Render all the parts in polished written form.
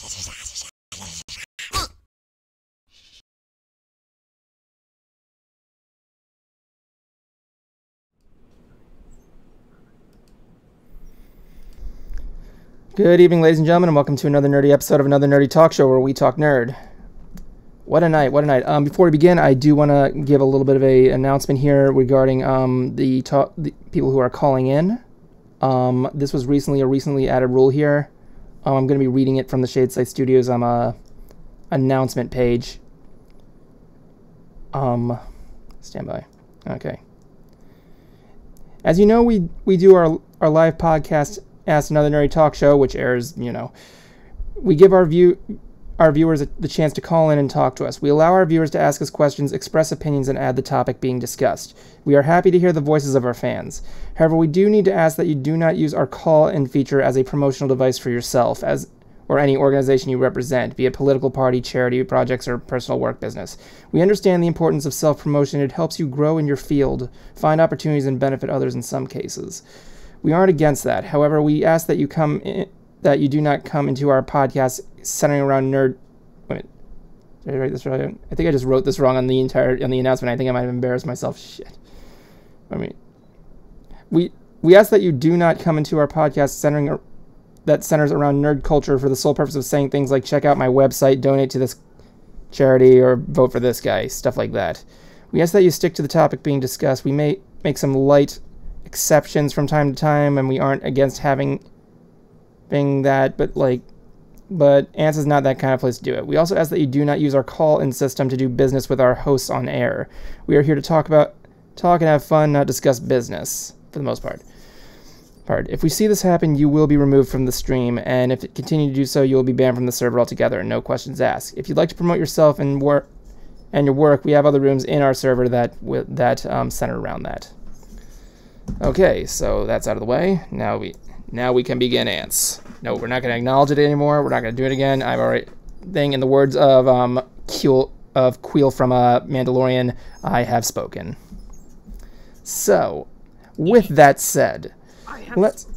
Good evening, ladies and gentlemen, and welcome to another nerdy episode of Another Nerdy Talk Show, where we talk nerd. What a night, what a night. Before we begin, I do want to give a little bit of an announcement here regarding the people who are calling in. This was recently a recently added rule here. I'm going to be reading it from the Shadeside Studios announcement page. Stand by. Okay. As you know, we do our live podcast, Ask Another Nerdy Talk Show, which airs, we give our viewers the chance to call in and talk to us. We allow our viewers to ask us questions, express opinions, and add the topic being discussed. We are happy to hear the voices of our fans. However, we do need to ask that you do not use our call-in feature as a promotional device for yourself or any organization you represent, be it political party, charity, projects, or personal work business. We understand the importance of self-promotion. It helps you grow in your field, find opportunities, and benefit others in some cases. We aren't against that. However, we ask that you do not come into our podcast centering around nerd. Wait, did I write this right? I think I just wrote this wrong on the announcement. I think I might have embarrassed myself. Shit. We ask that you do not come into our podcast that centers around nerd culture for the sole purpose of saying things like check out my website, donate to this charity, or vote for this guy, stuff like that. We ask that you stick to the topic being discussed. We may make some light exceptions from time to time, and we aren't against having that, but ANTS is not that kind of place to do it. We also ask that you do not use our call-in system to do business with our hosts on air. We are here to talk and have fun, not discuss business, for the most part. If we see this happen, you will be removed from the stream, and if it continue to do so, you will be banned from the server altogether, and no questions asked. If you'd like to promote yourself and your work, we have other rooms in our server that center around that. Okay, so that's out of the way. Now we can begin ANTS. No, we're not going to acknowledge it anymore. We're not going to do it again. I've already in the words of Queel from Mandalorian, I have spoken. So, with that said, let's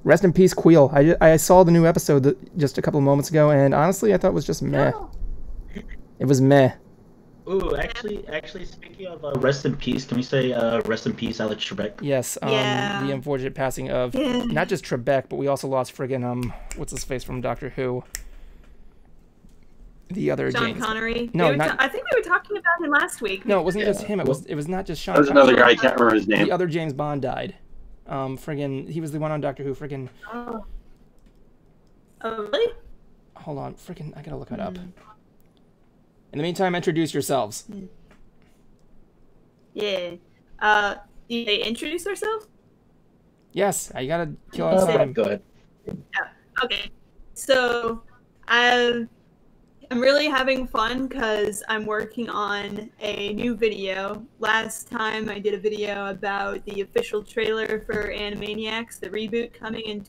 rest in peace, Queel. I saw the new episode just a couple of moments ago, and honestly, I thought it was just meh. No. It was meh. Ooh, actually, speaking of rest in peace, can we say rest in peace, Alex Trebek? Yes, the unfortunate passing of not just Trebek, but we also lost friggin' what's his face from Doctor Who? The other Sean James. Connery. No, I think we were talking about him last week. No, it wasn't just him. It was not just Sean. There's another guy. I can't remember his name. The other James Bond died. He was the one on Doctor Who. Oh, really? Hold on, I gotta look it up. In the meantime, introduce yourselves. Yeah. Did they introduce ourselves? Yes, I gotta kill out time. Go ahead. Okay. So, I'm really having fun because I'm working on a new video. Last time I did a video about the official trailer for Animaniacs, the reboot coming in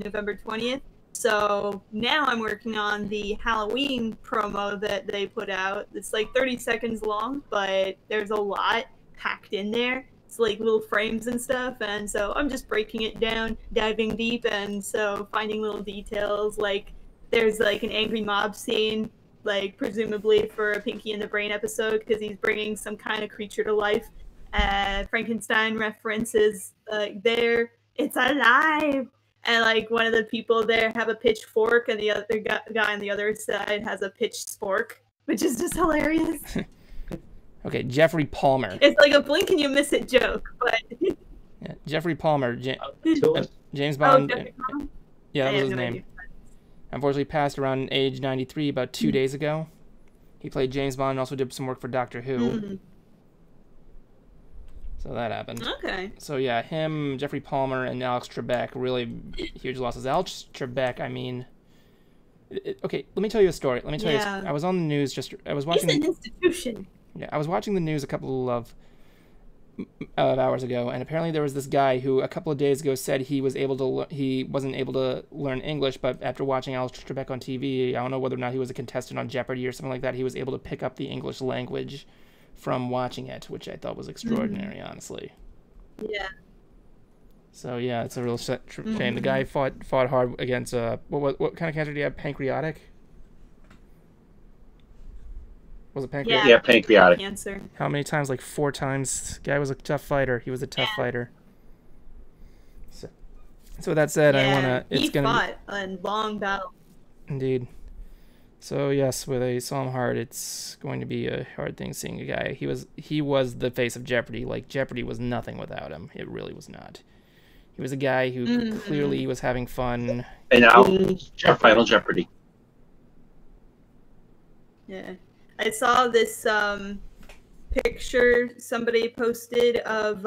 November 20th. So now I'm working on the Halloween promo that they put out. It's like 30 seconds long, but there's a lot packed in there. It's like little frames and stuff, and so I'm just breaking it down, diving deep, and so finding little details, like there's like an angry mob scene, like presumably for a Pinky and the Brain episode, because he's bringing some kind of creature to life. Frankenstein references there. It's alive! And like one of the people there have a pitchfork, and the other guy on the other side has a pitchfork, which is just hilarious. Okay, Jeffrey Palmer. It's like a blink and you miss it joke, but yeah, Jeffrey Palmer, James Oh, Bond. Jeffrey Palmer? Yeah, that I was have his no name. idea. Unfortunately, passed around age 93 about 2 days ago. He played James Bond and also did some work for Doctor Who. So that happened. Okay. So yeah, him, Jeffrey Palmer, and Alex Trebek, really huge losses. Alex Trebek, I mean... okay, let me tell you a story. Let me tell you. I was on the news I was watching... He's an institution. Yeah, I was watching the news a couple of hours ago, and apparently there was this guy who a couple of days ago said he wasn't able to learn English, but after watching Alex Trebek on TV, I don't know whether or not he was a contestant on Jeopardy or something like that, he was able to pick up the English language from watching it, which I thought was extraordinary, honestly. Yeah. So yeah, it's a real shame. The guy fought hard against what kind of cancer do you have? Pancreatic? Was it pancreatic? Yeah, pancreatic cancer. How many times? Like 4 times. The guy was a tough fighter. He was a tough fighter. So with that said, I wanna. He fought a long battle. Indeed. So yes, with a solemn heart, it's going to be a hard thing seeing a guy. He was the face of Jeopardy. Like Jeopardy was nothing without him. It really was not. He was a guy who clearly was having fun. And now, Final Jeopardy. Yeah, I saw this picture somebody posted of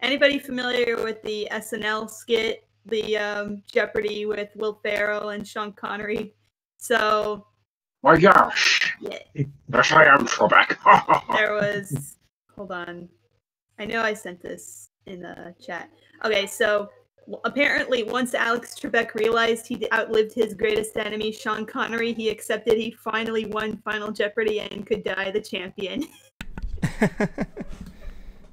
anybody familiar with the SNL skit, the Jeopardy with Will Ferrell and Sean Connery. So, my gosh! Yeah. Yes, I am Trebek. There was. Hold on. I know I sent this in the chat. Okay, so apparently, once Alex Trebek realized he outlived his greatest enemy, Sean Connery, he accepted he finally won Final Jeopardy and could die the champion.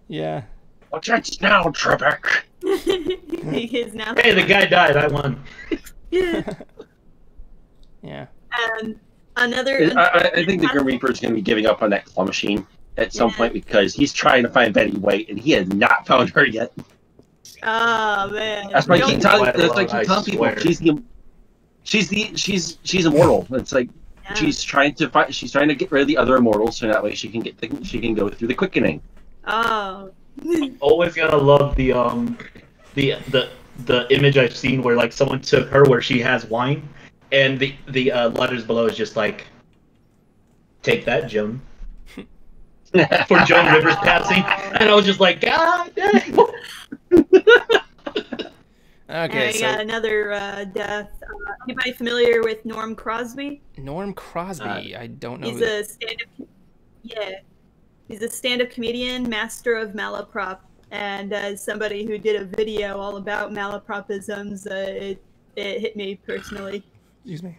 Yeah. What's it now, Trebek? He is now. Hey, the guy died. I won. Yeah. And another. I think the Grim Reaper is going to be giving up on that claw machine at some point because he's trying to find Betty White and he has not found her yet. Oh man. That's why I keep telling people she's immortal. It's like she's trying to get rid of the other immortals so that way she can go through the quickening. Oh. Always gotta love the image I've seen where like someone took her where she has wine. And the letters below is just like, take that, Joan. For Joan Rivers passing. And I was just like, God dang. Okay, so... got another death. Anybody familiar with Norm Crosby? Norm Crosby? I don't know. He's a stand-up... Yeah. He's a stand-up comedian, master of malaprop. And as somebody who did a video all about malapropisms, it hit me personally. Excuse me.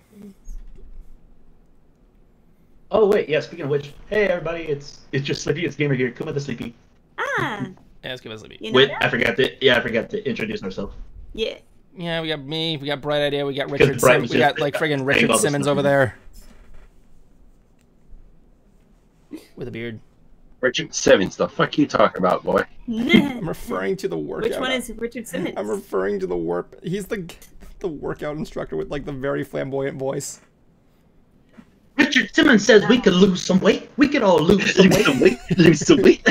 Oh wait, yeah. Speaking of which, hey everybody, it's just Sleepy. It's Gamer here. Kuma the Sleepy. Ah. Yeah, it's Kuma the Sleepy. You know I forgot to introduce ourselves. Yeah. Yeah, we got me. We got Bright Idea. We got Richard. We got like friggin' Richard Simmons over there with a beard. Richard Simmons, the fuck you talking about, boy? I'm referring to the workout. Which one is Richard Simmons? I'm referring to the warp. He's the workout instructor with like the very flamboyant voice. Richard Simmons says we could lose some weight. We could all lose some weight. Lose some weight.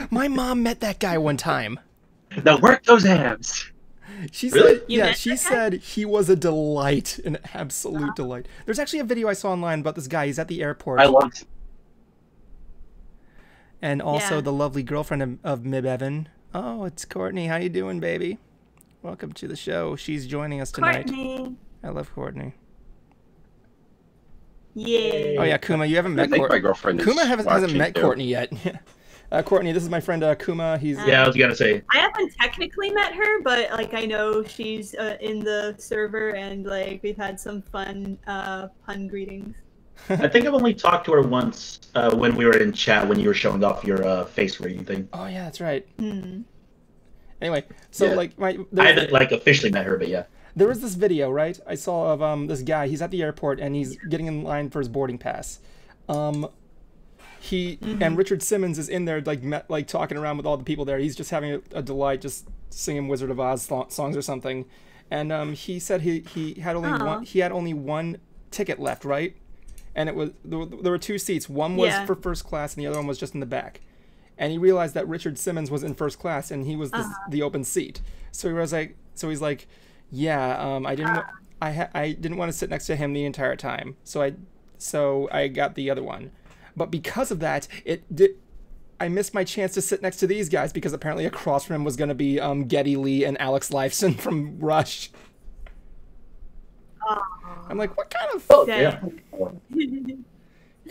My mom met that guy one time. Now work those abs. She really? said, she said he was a delight, an absolute delight. There's actually a video I saw online about this guy. He's at the airport. I loved. And also the lovely girlfriend of Mib Evan. Oh, it's Courtney. How you doing, baby? Welcome to the show. She's joining us tonight. Courtney. I love Courtney. Yeah. Oh yeah, Kuma, you haven't met Courtney. My girlfriend Kuma hasn't met Courtney yet. Courtney, this is my friend Kuma. He's I was gonna say. I haven't technically met her, but like I know she's in the server, and like we've had some fun pun greetings. I think I've only talked to her once when we were in chat when you were showing off your face reading thing. Oh yeah, that's right. Hmm. Anyway, so like I haven't like officially met her, but yeah. There was this video, right? I saw of this guy. He's at the airport and he's getting in line for his boarding pass. He and Richard Simmons is in there like talking around with all the people there. He's just having a delight, just singing Wizard of Oz songs or something. And he said he had only one ticket left, right? And it was there were 2 seats. One was for first class and the other one was just in the back. And he realized that Richard Simmons was in first class and he was the open seat. So he's like, yeah, I didn't want to sit next to him the entire time. So I got the other one. But because of that, I missed my chance to sit next to these guys because apparently across from him was going to be Geddy Lee and Alex Lifeson from Rush. I'm like, what kind of? Yeah.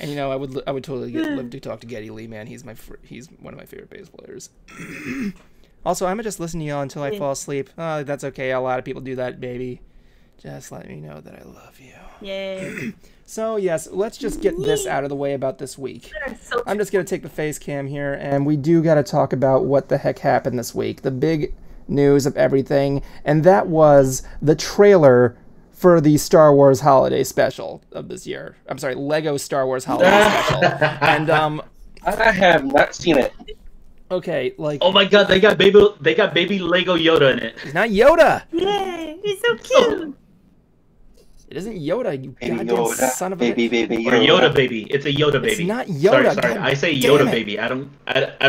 And I would totally love to talk to Geddy Lee, man. He's one of my favorite bass players. Also, I'm gonna just listen to y'all until I fall asleep. That's okay. A lot of people do that, baby. Just let me know that I love you. Yay. So, yes, let's just get this out of the way about this week. So I'm just going to take the face cam here, and we do got to talk about what the heck happened this week. The big news of everything, and that was the trailer for the Star Wars Holiday Special of this year. I'm sorry, Lego Star Wars Holiday Special. And, I have not seen it. okay, like... Oh my god, they got baby Lego Yoda in it. He's not Yoda! Yay, he's so cute. It isn't Yoda, you Baby goddamn Yoda, son of a... baby Or Yoda baby. It's a Yoda baby. It's not Yoda. Sorry. God I say damn Yoda it. baby. I don't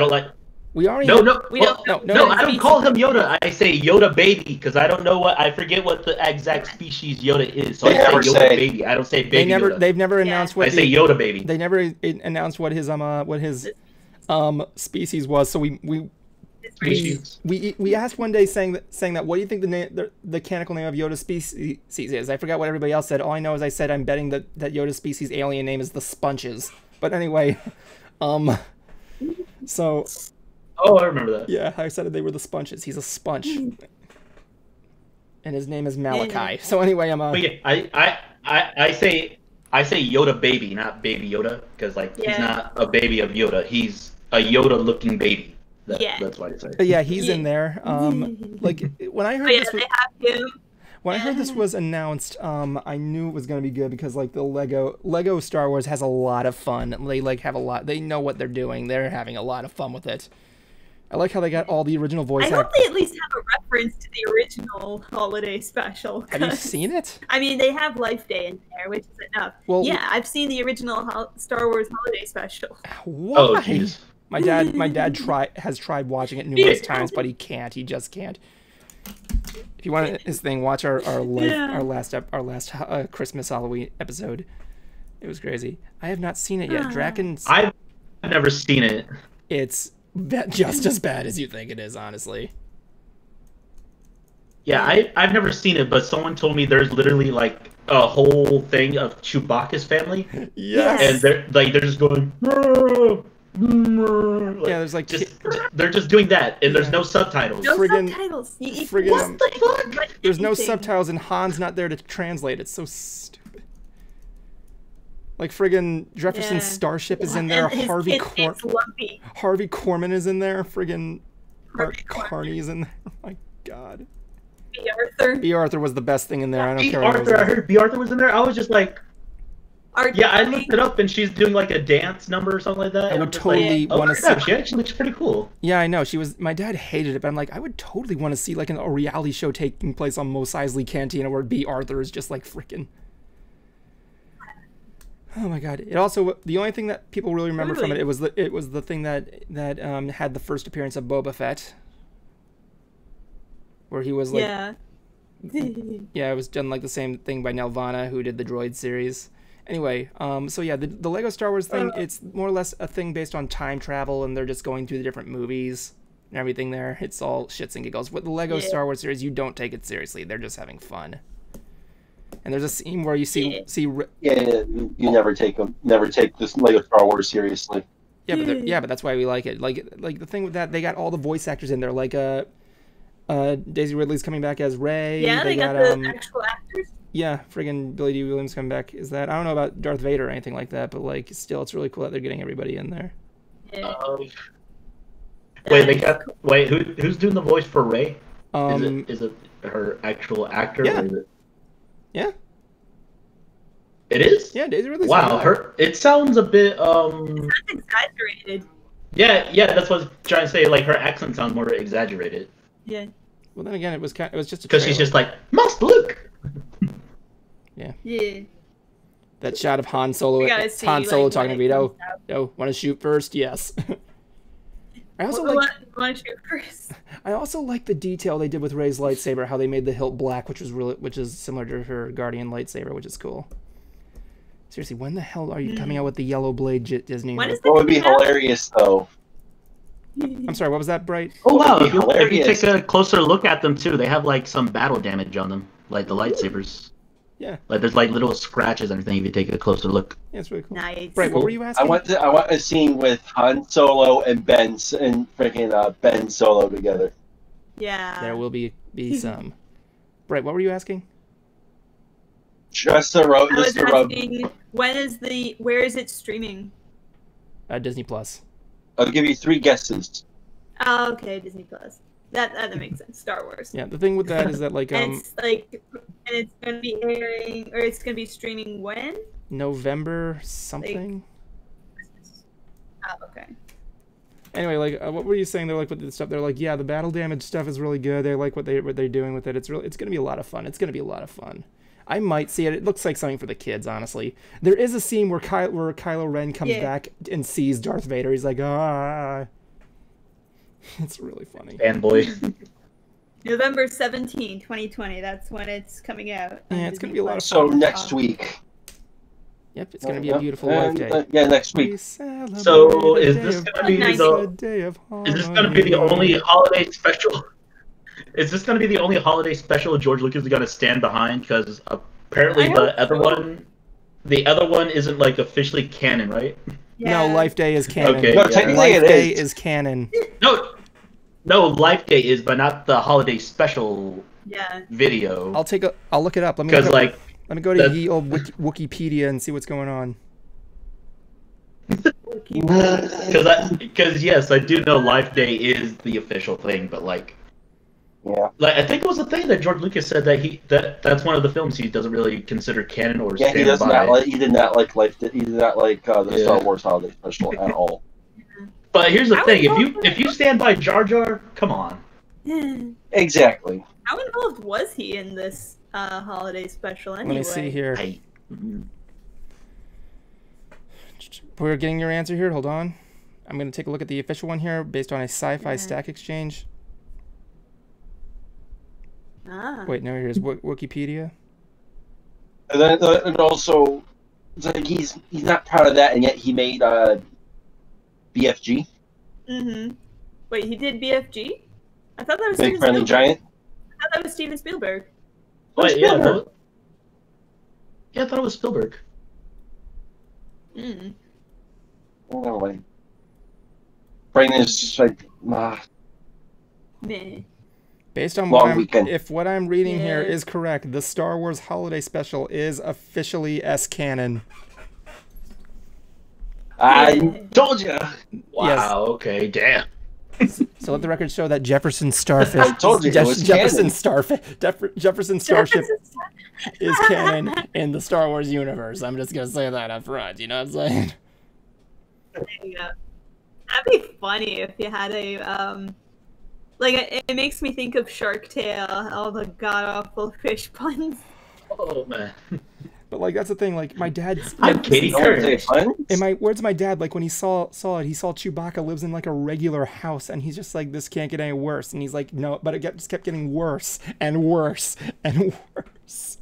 like. We already... No. We Well, don't no, know. No, I don't call him Yoda. I say Yoda baby because I don't know what. I forget what the exact species Yoda is. So They I never say Yoda say. baby. I don't say baby Yoda. They've never announced what I say Yoda baby. They never announced what his species was. So we asked one day saying that what do you think the mechanical name of Yoda's species is? I forgot what everybody else said. All I know is I said I'm betting that Yoda's species alien name is the Sponges. But anyway, so Oh, I remember that. yeah, I said they were the Sponges. He's a sponge, and his name is Malachi. So anyway, But yeah, I say Yoda baby, not baby Yoda, because he's not a baby of Yoda. He's a Yoda looking baby. That's why I say. but yeah, he's in there. Like when I heard Oh, yeah, this was, they have him. when I heard this was announced, I knew it was going to be good because like the Lego Star Wars has a lot of fun. They know what they're doing. They're having a lot of fun with it. I like how they got all the original voice I hope actors. they at least have a reference to the original holiday special. Have you 'cause- seen it? I mean, they have Life Day in there, which is enough. Well, yeah, I've seen the original Star Wars holiday special. Why? Oh jeez. My dad has tried watching it numerous times, but he can't. He just can't. If you want his thing, watch our last Christmas Halloween episode. It was crazy. I have not seen it yet. Draken's. I've never seen it. It's just as bad as you think it is, honestly. Yeah, I've never seen it, but someone told me there's literally like a whole thing of Chewbacca's family, Yes. and they're just going. Yeah, there's like they're just doing that, and there's no subtitles. No Friggin- subtitles. friggin- What the fuck? there's no subtitles, and Han's not there to translate. It's so stupid. Like friggin' Jefferson's starship is in there. And his Harvey kid's name's Lumpy. Harvey Korman is in there. Friggin' Art Harvey Carney's in there. Oh my god. B. Arthur. B. Arthur was the best thing in there. I don't B. care. What it Arthur, I was. heard B. Arthur was in there. I was just like, Art yeah, I Carney. looked it up, and she's doing like a dance number or something like that. I and would I'm just totally like, want to crap, see. she actually looks pretty cool. Yeah, I know. My dad hated it, but I'm like, I would totally want to see like a reality show taking place on Mos Eisley Cantina where B. Arthur is just like freaking. Oh my god! It also the only thing that people really remember from it was the thing that had the first appearance of Boba Fett, where he was like Yeah. yeah, it was done like the same thing by Nelvana, who did the Droid series. Anyway, so yeah, the Lego Star Wars thing, it's more or less a thing based on time travel, and they're just going through the different movies and everything there. It's all shits and giggles. With the Lego Star Wars series, you don't take it seriously. They're just having fun. And there's a scene where you see You never take this Lego Star Wars seriously. but that's why we like it. Like the thing with that, they got all the voice actors in there. Like Daisy Ridley's coming back as Rey. Yeah, they got the actual actors. Yeah, friggin' Billy D. Williams coming back. Is that? I don't know about Darth Vader or anything like that, but like still, it's really cool that they're getting everybody in there. Yeah. Who's doing the voice for Rey? Um, Is it her actual actor? Yeah. Or is it... Yeah. It is? Yeah, Daisy Ridley's Wow, it sounds a bit That's exaggerated. Yeah, that's what I was trying to say. Like her accent sounds more exaggerated. Yeah. Well, then again, it was just a Because she's trailer. just like, Master Luke. Yeah. That shot of Han Solo. We gotta see, Han Solo like, talking to when it Vito. comes out. Oh, want to shoot first? Yes. I also Want like. to shoot first? I also like the detail they did with Rey's lightsaber. How they made the hilt black, which is similar to her Guardian lightsaber, which is cool. Seriously, when the hell are you coming out with the yellow blade, Disney? When is What would be coming out? hilarious though? I'm sorry. What was that, Bright? Oh wow! That'd be If you hilarious. take a closer look at them too, they have like some battle damage on them, like the lightsabers. Yeah. Like there's like little scratches and everything if you take a closer look. Yeah, it's really cool. Nice. Bright, what were you asking? I want a scene with Han Solo and Ben Solo together. Yeah. There will be some. Bright, what were you asking? Just the road. I Just was the road. asking, where is it streaming? Disney Plus. I'll give you 3 guesses. Oh, okay, Disney Plus. That makes sense. Star Wars. Yeah, the thing with that is that like And it's gonna be airing, or it's gonna be streaming when? November something. Oh, okay. Anyway, like what were you saying? They're like with the stuff. They're like, yeah, the battle damage stuff is really good. They like what they're doing with it. It's gonna be a lot of fun. It's gonna be a lot of fun. I might see it. It looks like something for the kids, honestly. There is a scene where Kylo Ren comes back and sees Darth Vader. He's like, ah. It's really funny. Fanboy. November 17, 2020. That's when it's coming out. Yeah, it's gonna be a lot of So fun. next week. Yep, it's gonna be a beautiful life day. Yeah, next week. So is this gonna be the only holiday special? Is this gonna be the only holiday special George Lucas is gonna stand behind? Because apparently the other one isn't like officially canon, right? Yeah. No, Life Day is canon. Okay, No, yeah. technically Life it Day is. is canon. No, Life Day is, but not the holiday special Yeah. video. I'll look it up. Let me Because like, let me go to that- ye old Wikipedia and see what's going on. because yes, I do know Life Day is the official thing, but like I think it was a thing that George Lucas said that that's one of the films he doesn't really consider canon or Yeah, stand by. he did not like the Star Wars holiday special at all. But here's the I thing: would if you stand by Jar Jar, come on. Exactly. How involved was he in this holiday special anyway? Let me see here. I, We're getting your answer here. Hold on. I'm going to take a look at the official one here based on a sci-fi stack exchange. Ah. Wait, no, here's Wikipedia. And then and also, it's like he's not proud of that, and yet he made BFG, Mm-hmm. Wait, he did BFG? I thought that was Big Steven Friendly Spielberg. Giant. I thought that was Steven Spielberg. wait, yeah, Spielberg. I thought it was Spielberg. Mm. Oh, never mind. Brain is just like Meh. Based on Long weekend. if what I'm reading here Yeah. is correct, the Star Wars Holiday Special is officially S-canon. I told you. Wow. Okay. Damn. So let the record show that Jefferson Starfish, I told you it was Jefferson canon. Jefferson Starship is canon in the Star Wars universe. I'm just gonna say that up front. You know what I'm saying? There you go. That'd be funny if you had a like it makes me think of Shark Tale, all the god awful fish puns. Oh man. But like that's the thing. Like my dad's. I'm Katie Couric. Where's my dad? Like when he saw it, he saw Chewbacca lives in like a regular house, and he's just like, this can't get any worse. And he's like, no, but just kept getting worse and worse and worse.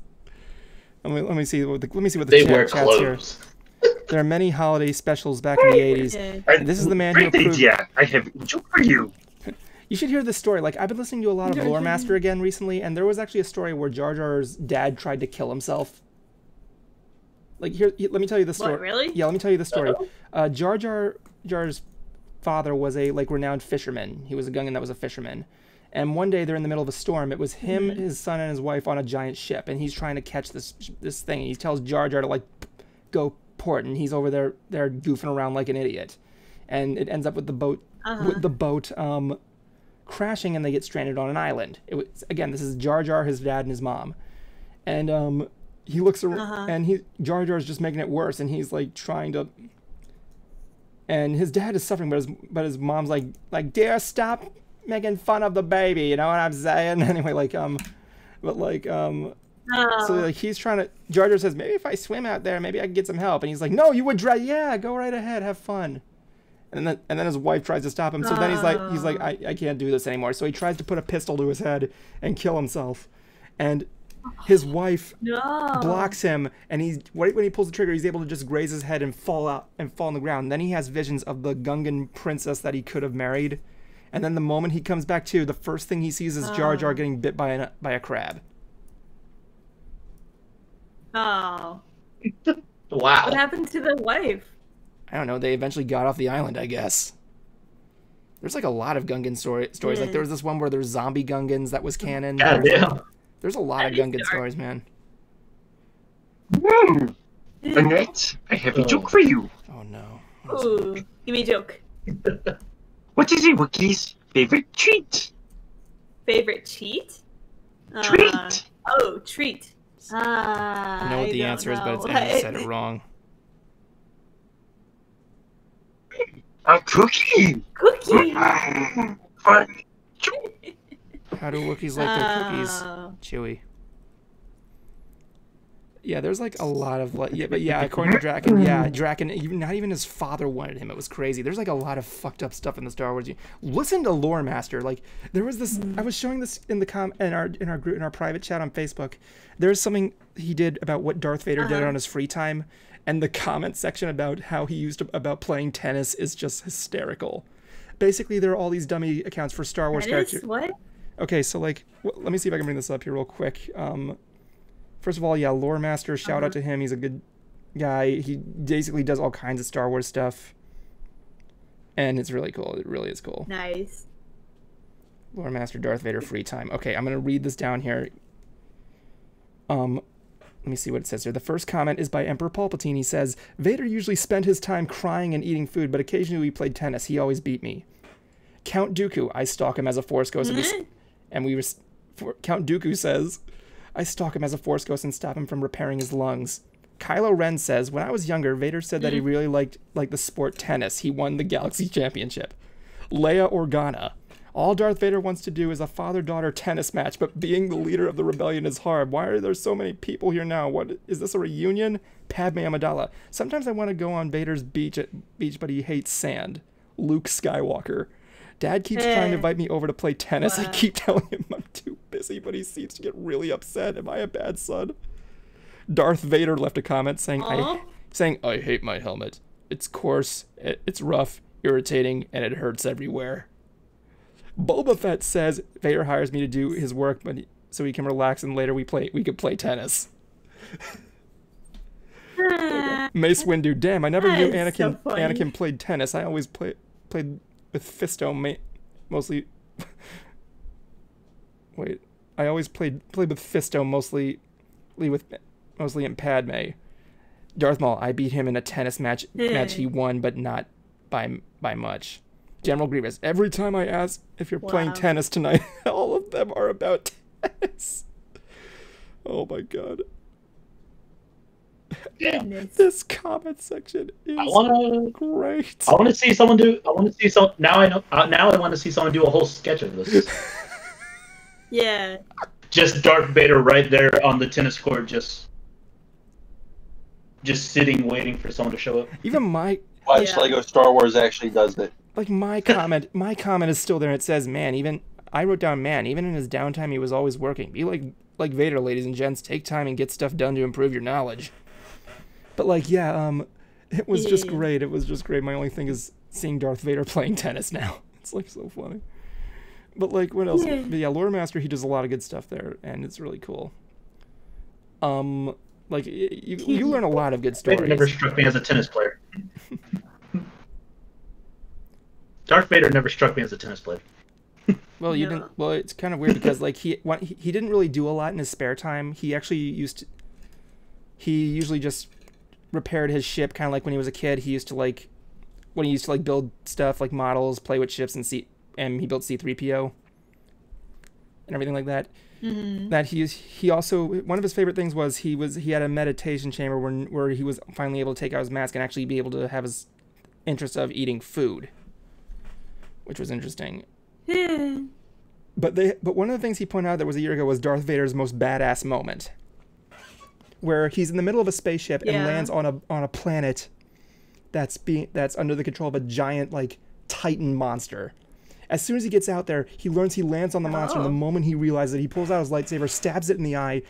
Let me see what the They chat, wear chat's here. clothes. There are many holiday specials back in the 80s. Yeah. This is the man who approved. I have a joke for you. You should hear this story. Like I've been listening to a lot of Lore Master again recently, and there was actually a story where Jar Jar's dad tried to kill himself. Like here, let me tell you the story. What, really? Yeah, let me tell you the story. Jar Jar's father was a renowned fisherman. He was a Gungan that was a fisherman. And one day they're in the middle of a storm. It was him, his son, and his wife on a giant ship, and he's trying to catch this thing. And he tells Jar Jar to like go port, and he's over there goofing around like an idiot, and it ends up with the boat crashing, and they get stranded on an island. It was again, this is Jar Jar, his dad, and his mom, and he looks around, and Jar Jar's just making it worse, and he's like trying to. And his dad is suffering, but his mom's like, dear, stop making fun of the baby. You know what I'm saying? Anyway, so like he's trying to. Jar Jar says, maybe if I swim out there, maybe I can get some help. And he's like, no, you would try. Yeah, go right ahead, have fun. And then his wife tries to stop him. So then he's like, I can't do this anymore. So he tries to put a pistol to his head and kill himself. And his wife blocks him, and when he pulls the trigger, he's able to just graze his head and fall on the ground. Then he has visions of the Gungan princess that he could have married. And then the moment he comes back to, the first thing he sees is Jar Jar getting bit by a crab. Oh. Wow. What happened to the wife? I don't know. They eventually got off the island, I guess. There's like a lot of Gungan stories. Like there was this one where there's zombie Gungans that was canon. God damn. There's a lot of Gungan stories, man. Annette, I have a Oh. joke for you. Oh no. Ooh, give me a joke. What is a Wookiee's favorite treat? Favorite cheat? Treat! Oh, treat. I know what the don't answer is, but it's know. Emma said it wrong. A cookie! Cookie. Fun. How do Wookiees like their cookies? Oh. Chewy. Yeah, there's like a lot of like, yeah, but yeah, according to Draken, yeah, Draken, even not even his father wanted him. It was crazy. There's like a lot of fucked up stuff in the Star Wars. Listen to Lore Master. Like there was this. I was showing this in the in our group in our private chat on Facebook. There's something he did about what Darth Vader did on his free time, and the comment section about how he used about playing tennis is just hysterical. Basically, there are all these dummy accounts for Star Wars characters. What? Okay, so like, let me see if I can bring this up here real quick. First of all, yeah, Lore Master, shout out to him. He's a good guy. He basically does all kinds of Star Wars stuff. And it's really cool. It really is cool. Nice. Lore Master, Darth Vader, free time. Okay, I'm going to read this down here. Let me see what it says here. The first comment is by Emperor Palpatine. He says, Vader usually spent his time crying and eating food, but occasionally we played tennis. He always beat me. Count Dooku, I stalk him as a Force Ghost. Count Dooku says, I stalk him as a Force Ghost and stop him from repairing his lungs. Kylo Ren says, when I was younger, Vader said that he really liked the sport tennis. He won the Galaxy Championship. Leia Organa, all Darth Vader wants to do is a father-daughter tennis match, but being the leader of the rebellion is hard. Why are there so many people here now? What is this, a reunion? Padme Amidala. Sometimes I want to go on Vader's beach, but he hates sand. Luke Skywalker. Dad keeps trying to invite me over to play tennis. I keep telling him I'm too busy, but he seems to get really upset. Am I a bad son? Darth Vader left a comment saying, I hate my helmet. It's coarse, it's rough, irritating, and it hurts everywhere. Boba Fett says Vader hires me to do his work, so he can relax, and later we could play tennis. Mace Windu, damn, I never knew Anakin played tennis. I always played with Fisto, mostly. Wait, I always played with Fisto, mostly in Padme. Darth Maul, I beat him in a tennis match he won, but not by much. General Grievous, every time I ask if you're playing tennis tonight, all of them are about tennis. Oh my god. Goodness. This comment section is great. I want to see someone do. I want to see some. Now I know. Now I want to see someone do a whole sketch of this. Yeah. Just Darth Vader right there on the tennis court, just sitting, waiting for someone to show up. Even my Watch Lego Star Wars actually does it. like my comment is still there. It says, "Man, even in his downtime, he was always working. Be like Vader, ladies and gents. Take time and get stuff done to improve your knowledge." But it was just great. It was just great. My only thing is seeing Darth Vader playing tennis now. It's like so funny. But like, what else? Yeah. But yeah, Lore Master, he does a lot of good stuff there, and it's really cool. Like you learn a lot of good stories. Vader never struck me as a tennis player. Darth Vader never struck me as a tennis player. Well, you didn't. Well, it's kind of weird because like he didn't really do a lot in his spare time. He actually he usually just repaired his ship, kind of like when he was a kid. He used to build stuff like models, play with ships, and he built C-3PO and everything like that. Mm-hmm. That he also, one of his favorite things was he had a meditation chamber where he was finally able to take out his mask and actually be able to have his interest of eating food, which was interesting. But one of the things he pointed out that was a year ago was Darth Vader's most badass moment, where he's in the middle of a spaceship and lands on a planet that's under the control of a giant like Titan monster. As soon as he gets out there, he learns he lands on the monster, and the moment he realizes it, he pulls out his lightsaber, stabs it in the eye,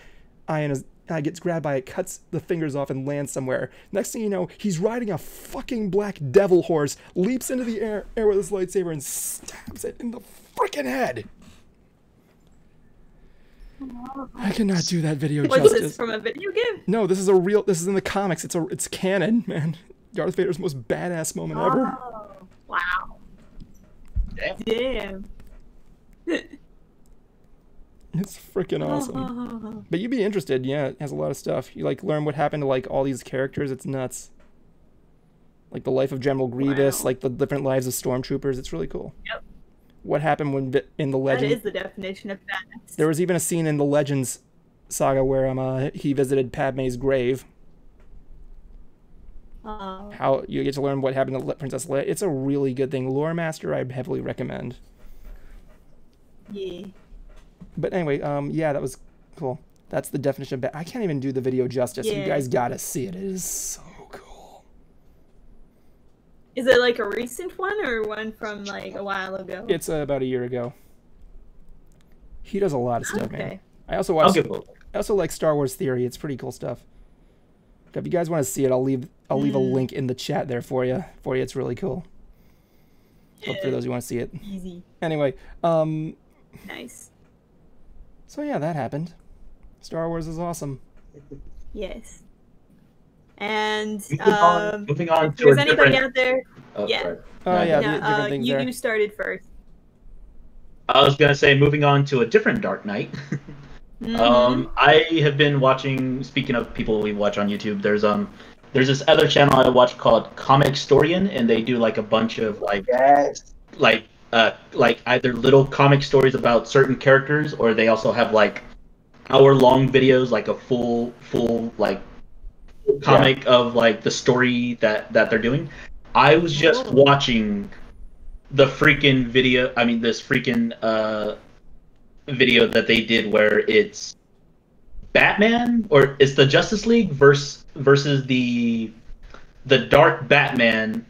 and his eye gets grabbed by it, cuts the fingers off, and lands somewhere. Next thing you know, he's riding a fucking black devil horse, leaps into the air with his lightsaber, and stabs it in the freaking head. I cannot do that video justice. Was this from a video game? No, this is in the comics. It's canon, man. Darth Vader's most badass moment ever. Oh, wow. Damn. Damn. It's freaking awesome. But you'd be interested. Yeah, it has a lot of stuff. You like learn what happened to like all these characters. It's nuts. Like the life of General Grievous, like the different lives of stormtroopers. It's really cool. Yep. What happened when in the Legend? That is the definition of fast. There was even a scene in the Legends saga where he visited Padme's grave. How you get to learn what happened to Princess Leia. It's a really good thing. Lore Master, I'd heavily recommend. Yeah. But anyway, yeah, that was cool. That's the definition of I can't even do the video justice. Yeah. You guys gotta see it. It is so cool. Is it like a recent one or one from like a while ago? It's about a year ago. He does a lot of stuff, man. Okay. I also like Star Wars Theory. It's pretty cool stuff. If you guys want to see it, I'll leave a link in the chat there for you. It's really cool. Yeah. For those who want to see it. Easy. Anyway, Nice. so yeah, that happened. Star Wars is awesome. Yes. And moving on if to there's a anybody different. out there, Oh, yeah. sorry. Oh yeah, no, different things there. you started first. I was gonna say, moving on to a different Dark Knight. I have been watching. Speaking of people we watch on YouTube, there's this other channel I watch called Comic Storian, and they do like a bunch of like either little comic stories about certain characters, or they also have like hour-long videos, like a full like comic of like the story that they're doing. I was just watching the freaking video. I mean, this freaking video that they did where it's Batman, or it's the Justice League versus the Dark Batman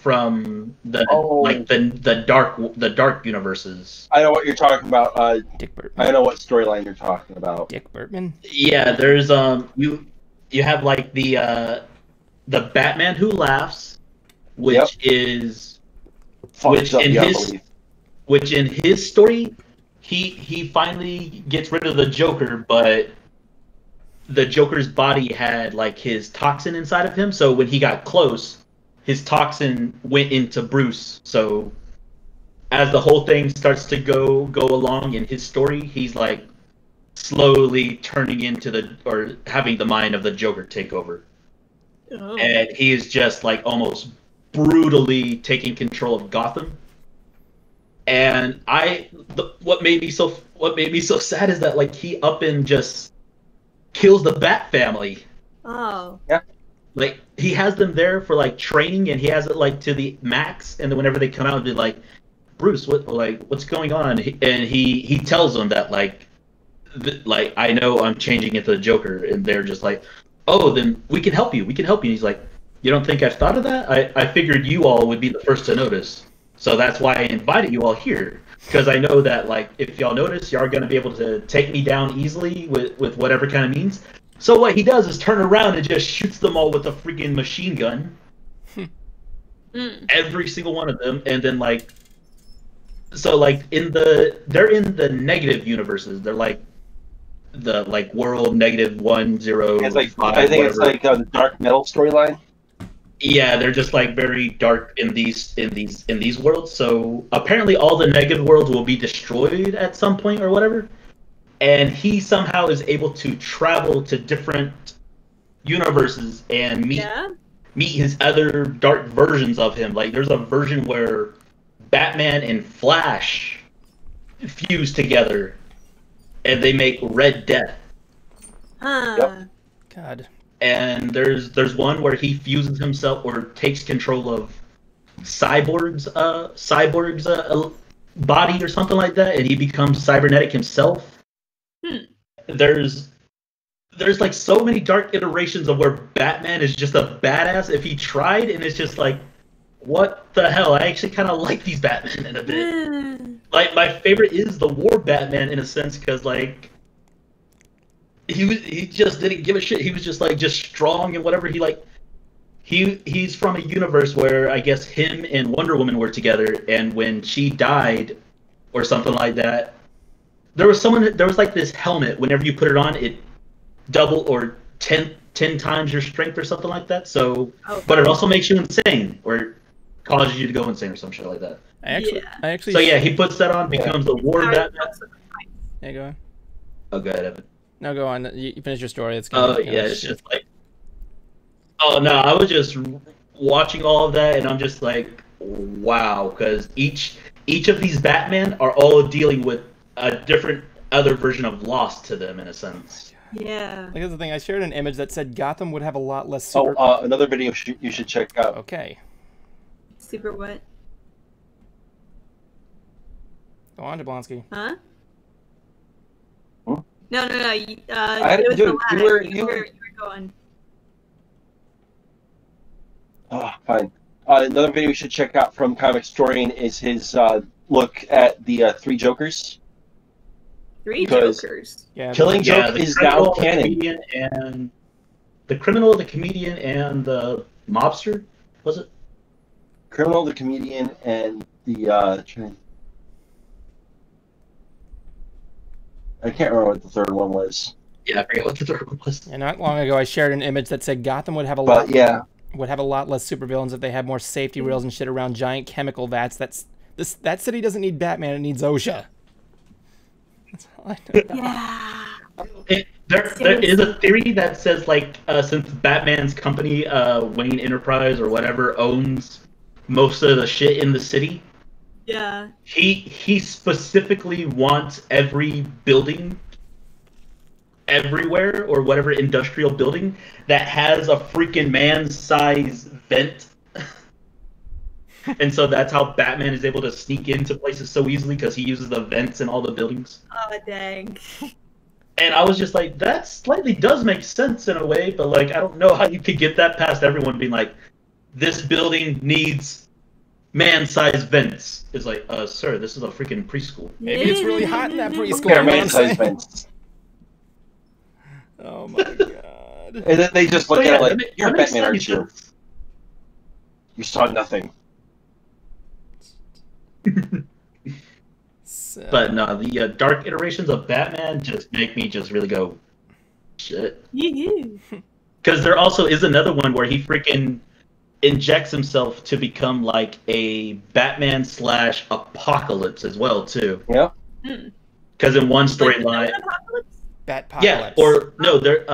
from the dark universes. I know what you're talking about. Dick Burton. I know what storyline you're talking about. Dick Burton. Yeah, there's you have like the Batman Who Laughs, which is which in his story he finally gets rid of the Joker, but the Joker's body had like his toxin inside of him, so when he got close, his toxin went into Bruce. So as the whole thing starts to go along in his story, he's like slowly turning into or having the mind of the Joker take over. Oh. And he is just like almost brutally taking control of Gotham. And what made me so sad is that like he up and just kills the Bat family. Oh. Yeah. Like he has them there for like training, and he has it like to the max. And then whenever they come out, and be like, Bruce, what's going on? And he tells them that like I know I'm changing into the Joker, and they're just like, oh, then we can help you. And he's like, you don't think I've thought of that? I figured you all would be the first to notice. So that's why I invited you all here, because I know that like if y'all notice, y'all are gonna be able to take me down easily with whatever kind of means. So what he does is turn around and just shoots them all with a freaking machine gun. Every single one of them, and then like, so like they're in the negative universes. They're like the like world -105. It's like I think it's like the Dark Metal storyline. Yeah, they're just like very dark in these worlds. So apparently all the negative worlds will be destroyed at some point or whatever. And he somehow is able to travel to different universes and meet his other dark versions of him. Like there's a version where Batman and Flash fuse together and they make Red Death. Huh. God. And there's one where he fuses himself or takes control of Cyborg's body or something like that, and he becomes cybernetic himself. There's like so many dark iterations of where Batman is just a badass if he tried, and it's just like, what the hell? I actually kind of like these Batman in a bit. Like my favorite is the War Batman in a sense, because like he just didn't give a shit. He was just like strong and whatever. He's from a universe where I guess him and Wonder Woman were together, and when she died or something like that, there was like this helmet. Whenever you put it on, it double or 10 times your strength or something like that. So, but it also makes you insane or causes you to go insane or some shit like that. I actually. So yeah, he puts that on, becomes the War Batman. Yeah, go on. Oh, go ahead, Evan. No, go on. You finish your story. It's Oh, gonna be, yeah, it's just like... Oh, no, I was just watching all of that, and I'm just like, wow, because each of these Batman are all dealing with a different other version of Lost to them, in a sense. Yeah. Like, here's the thing. I shared an image that said Gotham would have a lot less Oh, super... another video you should check out. Okay. Super what? Go on, Jablonski. Huh? Hmm? No. I it was dude, the lag. you were You were going. Oh, fine. Another video you should check out from Comic Historian is his look at the 3 Jokers. 3 Because- Jokers. Yeah. Killing Yeah, Joke the is criminal, now the canon. comedian, and the criminal, the comedian, and the mobster, was it? Criminal, the comedian, and the I can't remember what the third one was. Yeah, I forget what the third one was. And not long ago, I shared an image that said Gotham would have a lot But yeah, less supervillains if they had more safety rails and shit around giant chemical vats. That city doesn't need Batman; it needs OSHA. That's all I know. Yeah. There is a theory that says, like, since Batman's company, Wayne Enterprise or whatever, owns most of the shit in the city, Yeah. he specifically wants every building everywhere, or whatever industrial building, that has a freaking man-size vent. And so that's how Batman is able to sneak into places so easily, because he uses the vents in all the buildings. Oh, dang. And I was just like, that slightly does make sense in a way, but like, I don't know how you could get that past everyone being like, this building needs man-sized vents. It's like, sir, this is a freaking preschool. Maybe it's really hot in that preschool. they're you know what I'm man-sized saying? vents. Oh my god. And then they just look But at yeah, it like, that you're makes Batman, aren't sense. you? You saw nothing. So, But no, the dark iterations of Batman just make me just really go, shit. Yoo-hoo. Because there also is another one where he freaking injects himself to become like a Batman / Apocalypse as well too. Yeah. Hmm. Because in one Like, storyline, Apocalypse? Batpocalypse. yeah, or no, there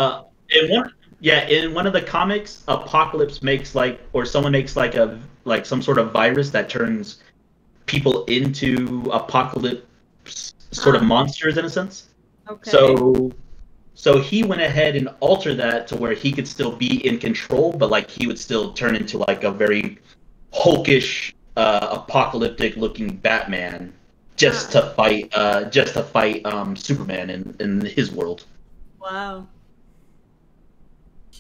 in one of the comics, Apocalypse makes like, or someone makes like some sort of virus that turns people into apocalypse sort of monsters in a sense. Okay. So he went ahead and altered that to where he could still be in control, but like he would still turn into like a very hulkish, apocalyptic looking Batman just to fight Superman in his world. Wow.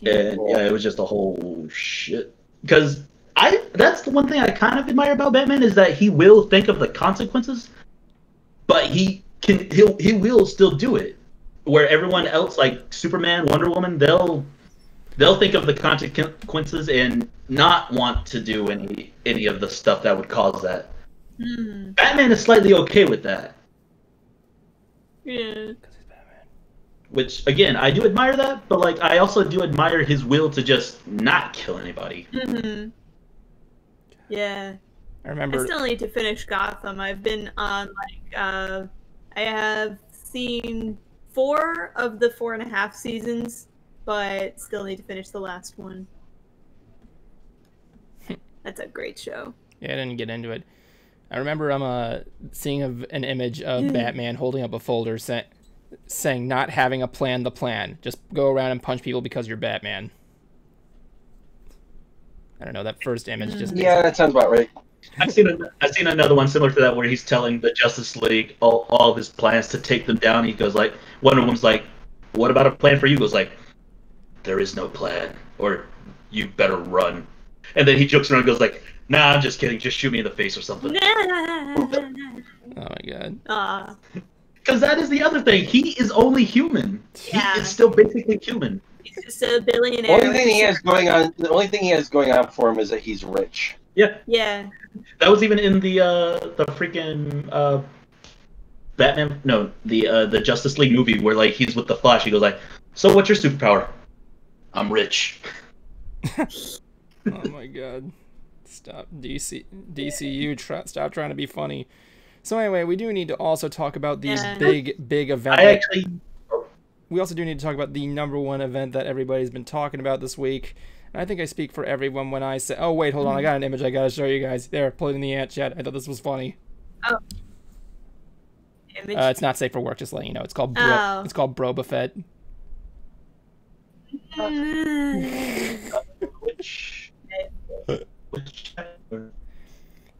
And yeah, it was just a whole shit. Because that's the one thing I kind of admire about Batman, is that he will think of the consequences, but he will still do it. Where everyone else, like Superman, Wonder Woman, they'll think of the consequences and not want to do any of the stuff that would cause that. Hmm. Batman is slightly okay with that. Yeah. Which, again, I do admire that, but like I also do admire his will to just not kill anybody. Mm-hmm. Yeah. I I remember. still need to finish Gotham. I've been on I have seen 4 of the 4.5 seasons, but still need to finish the last one. That's a great show. Yeah, I didn't get into it. I remember seeing an image of Batman holding up a folder saying not having a plan, the plan. Just go around and punch people because you're Batman. I don't know, that first image just... Yeah, that sounds about right. I've seen another one similar to that where he's telling the Justice League all of his plans to take them down. He goes like, Wonder Woman's like, what about a plan for you? He goes like, there is no plan, or you better run. And then he jokes around and goes like, nah, I'm just kidding, just shoot me in the face or something. Oh my god. Aw. Because that is the other thing. He is only human. Yeah. He is still basically human. He's just a billionaire. The only thing he has going on for him is that he's rich. Yeah. Yeah. That was even in the freaking Batman. No, the Justice League movie where like he's with the Flash. He goes like, "So what's your superpower?" "I'm rich." Oh my god. Stop. DCU, stop trying to be funny. So anyway, we do need to also talk about these Yeah. big events. I actually. We also do need to talk about the #1 event that everybody's been talking about this week. And I think I speak for everyone when I say, oh wait, hold on, I got an image I gotta show you guys. There, put it in the ant chat. I thought this was funny. Oh. Image. It's not safe for work, just letting you know. It's called Oh. It's called Broba Fett. Which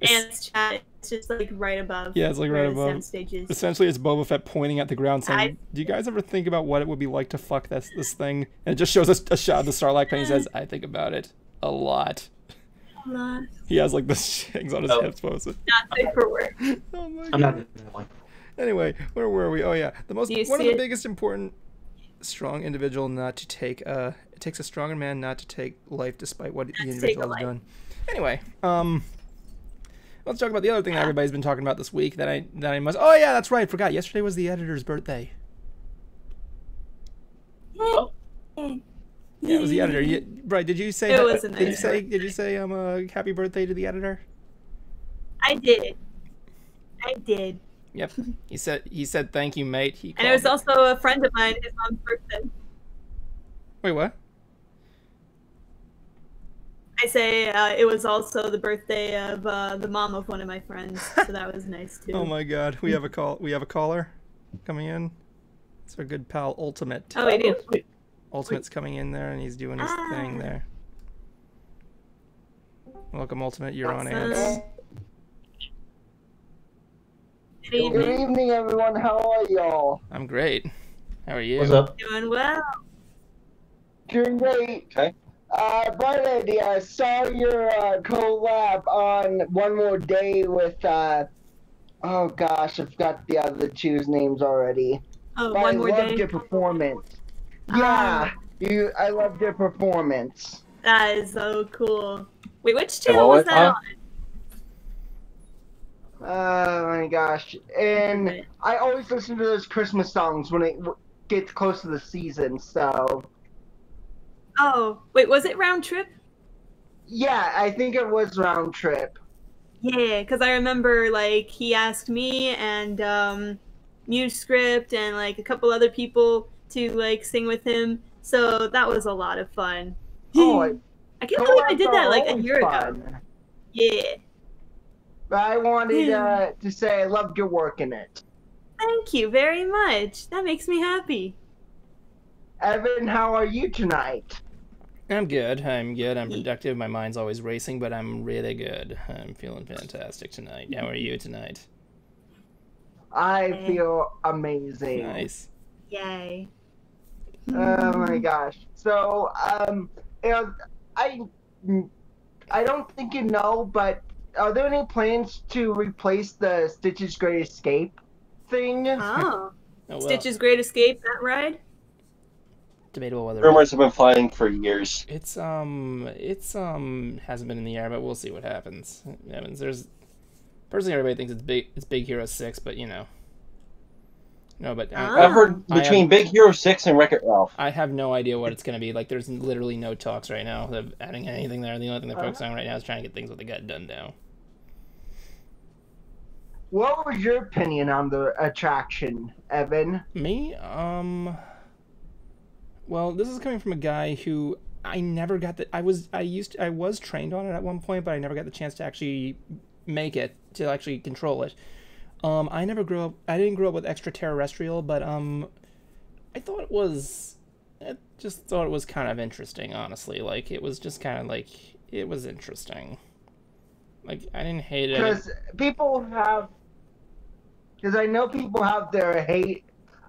Ant's chat is just like right above. Yeah, it's like where right the above. sound stage is. Essentially, it's Boba Fett pointing at the ground saying, do you guys ever think about what it would be like to fuck this thing? And it just shows us a shot of the Sarlacc pit and he says, I think about it a lot. He has like the shakes on his hips posted. Not safe for work. Oh my I'm not. god. Anyway, where were we? Oh yeah, one of Do you the see it? biggest important strong individual not to take it takes a stronger man not to take life despite what the take a individual has life. done. Anyway, let's talk about the other thing that everybody's been talking about this week that I must. Oh yeah, that's right. Forgot. Yesterday was the editor's birthday. Yeah, it was the editor. Right? Did you say? It was an Did you say? editor. Did you say happy birthday to the editor? I did. I did. Yep. He said thank you, mate. And it was also a friend of mine, his mom's birthday. Wait, what? I say it was also the birthday of the mom of one of my friends, so that was nice too. Oh my god, we have a call. We have a caller coming in. It's our good pal Ultimate. Oh, I do. Ultimate's coming in there and he's doing his thing there. Welcome, Ultimate. You're on Awesome. Ants. Good Good evening. evening, everyone. How are y'all? I'm great. How are you? What's up? Doing well. Doing great. Okay. Bright idea. I saw your collab on One More Day with, oh gosh, I forgot the other two's names already. Oh, But one I more loved day. your performance. Yeah, I loved your performance. That is so cool. Wait, which Hey, channel what was was- that Oh my gosh. And Okay. I always listen to those Christmas songs when it gets close to the season, so. on? Oh, wait, was it Round Trip? Yeah, I think it was Round Trip. Yeah, because I remember like he asked me and Muse Script and like a couple other people to like sing with him, so that was a lot of fun. Oh, I can't believe I did collabs that are like a always year ago. fun. Yeah. But I wanted to say I loved your work in it. Thank you very much. That makes me happy. Evan, how are you tonight? I'm good. I'm good. I'm productive. My mind's always racing, but I'm really good. I'm feeling fantastic tonight. How are you tonight? I feel amazing. Nice. Yay. Oh my gosh. So, you know, I don't think you know, but are there any plans to replace the Stitch's Great Escape thing? Oh. Oh, well, Stitch's Great Escape, that ride? debatable whether Rumors have been flying for years. it's hasn't been in the air, but we'll see what happens. There's personally everybody thinks it's Big Hero 6, but you know. No, but I've heard I between have- Big Hero 6 and Wreck-It Ralph. I have no idea what it's going to be. Like, there's literally no talks right now of adding anything there. The only thing they're focusing on right now is trying to get things what they got done now. What was your opinion on the attraction, Evan? Me? Well, this is coming from a guy who I never got the. I was trained on it at one point, but I never got the chance to actually make it, to actually control it. I didn't grow up with extraterrestrial, but I just thought it was kind of interesting, honestly. Like, it was just kind of like, it was interesting. Like, I didn't hate it. Because I know people have their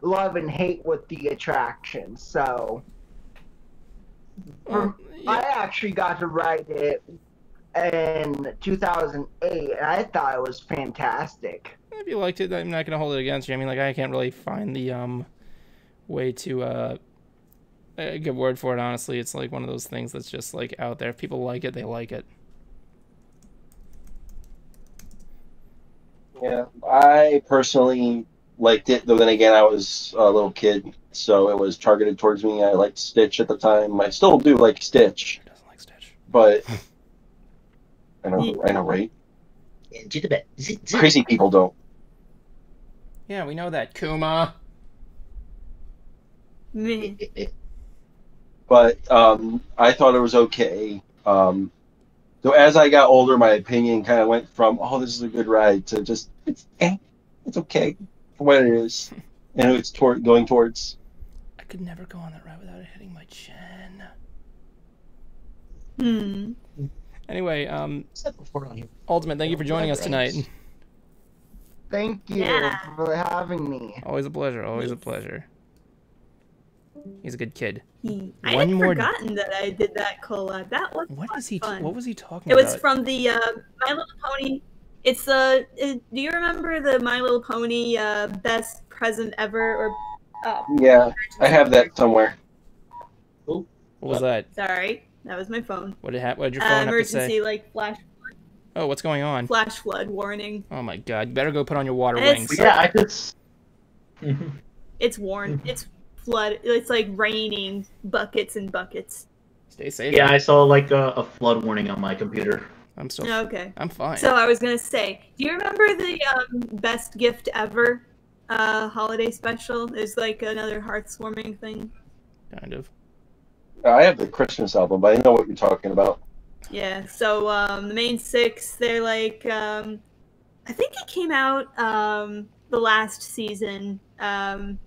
love and hate with the attraction, so. Well, I yeah. actually got to ride it in 2008, and I thought it was fantastic. If you liked it, I'm not gonna hold it against you. I mean, like, I can't really find the way to a good word for it. Honestly, it's like one of those things that's just like out there. If people like it, they like it. Yeah, I personally liked it, though then again, I was a little kid, so it was targeted towards me. I liked Stitch at the time. I still do like Stitch, Who doesn't like Stitch? but I know, right? Into the bed. Crazy people don't. Yeah, we know that, Kuma. Meh. But I thought it was okay. So as I got older, my opinion kind of went from, oh, this is a good ride, to just, it's okay for what it is. And who it's going towards. I could never go on that ride without it hitting my chin. Anyway, Said before on here. Ultimate, thank you for joining us tonight. Thank you Yeah. for having me. Always a pleasure. Always a pleasure. He's a good kid. I One had more- forgotten that I did that collab. That was What is he? fun. What was he talking It about? was from the My Little Pony. It's do you remember the My Little Pony best present ever? Or Yeah, I have that somewhere. What was that? sorry, that was my phone. What did your phone have to say? Emergency like flash Oh, what's going on? flood warning. Oh my God! You better go put on your water It's- wings. Yeah, I could. It's it's flood. It's like raining buckets and buckets. Stay safe. Yeah, I saw like a flood warning on my computer. I'm still. Okay. I'm fine. So I was gonna say, do you remember the best gift ever holiday special? There's like another heartwarming thing. Kind of. I have the Christmas album, but I know what you're talking about. Yeah. So the main six, they're like, I think it came out the last season, and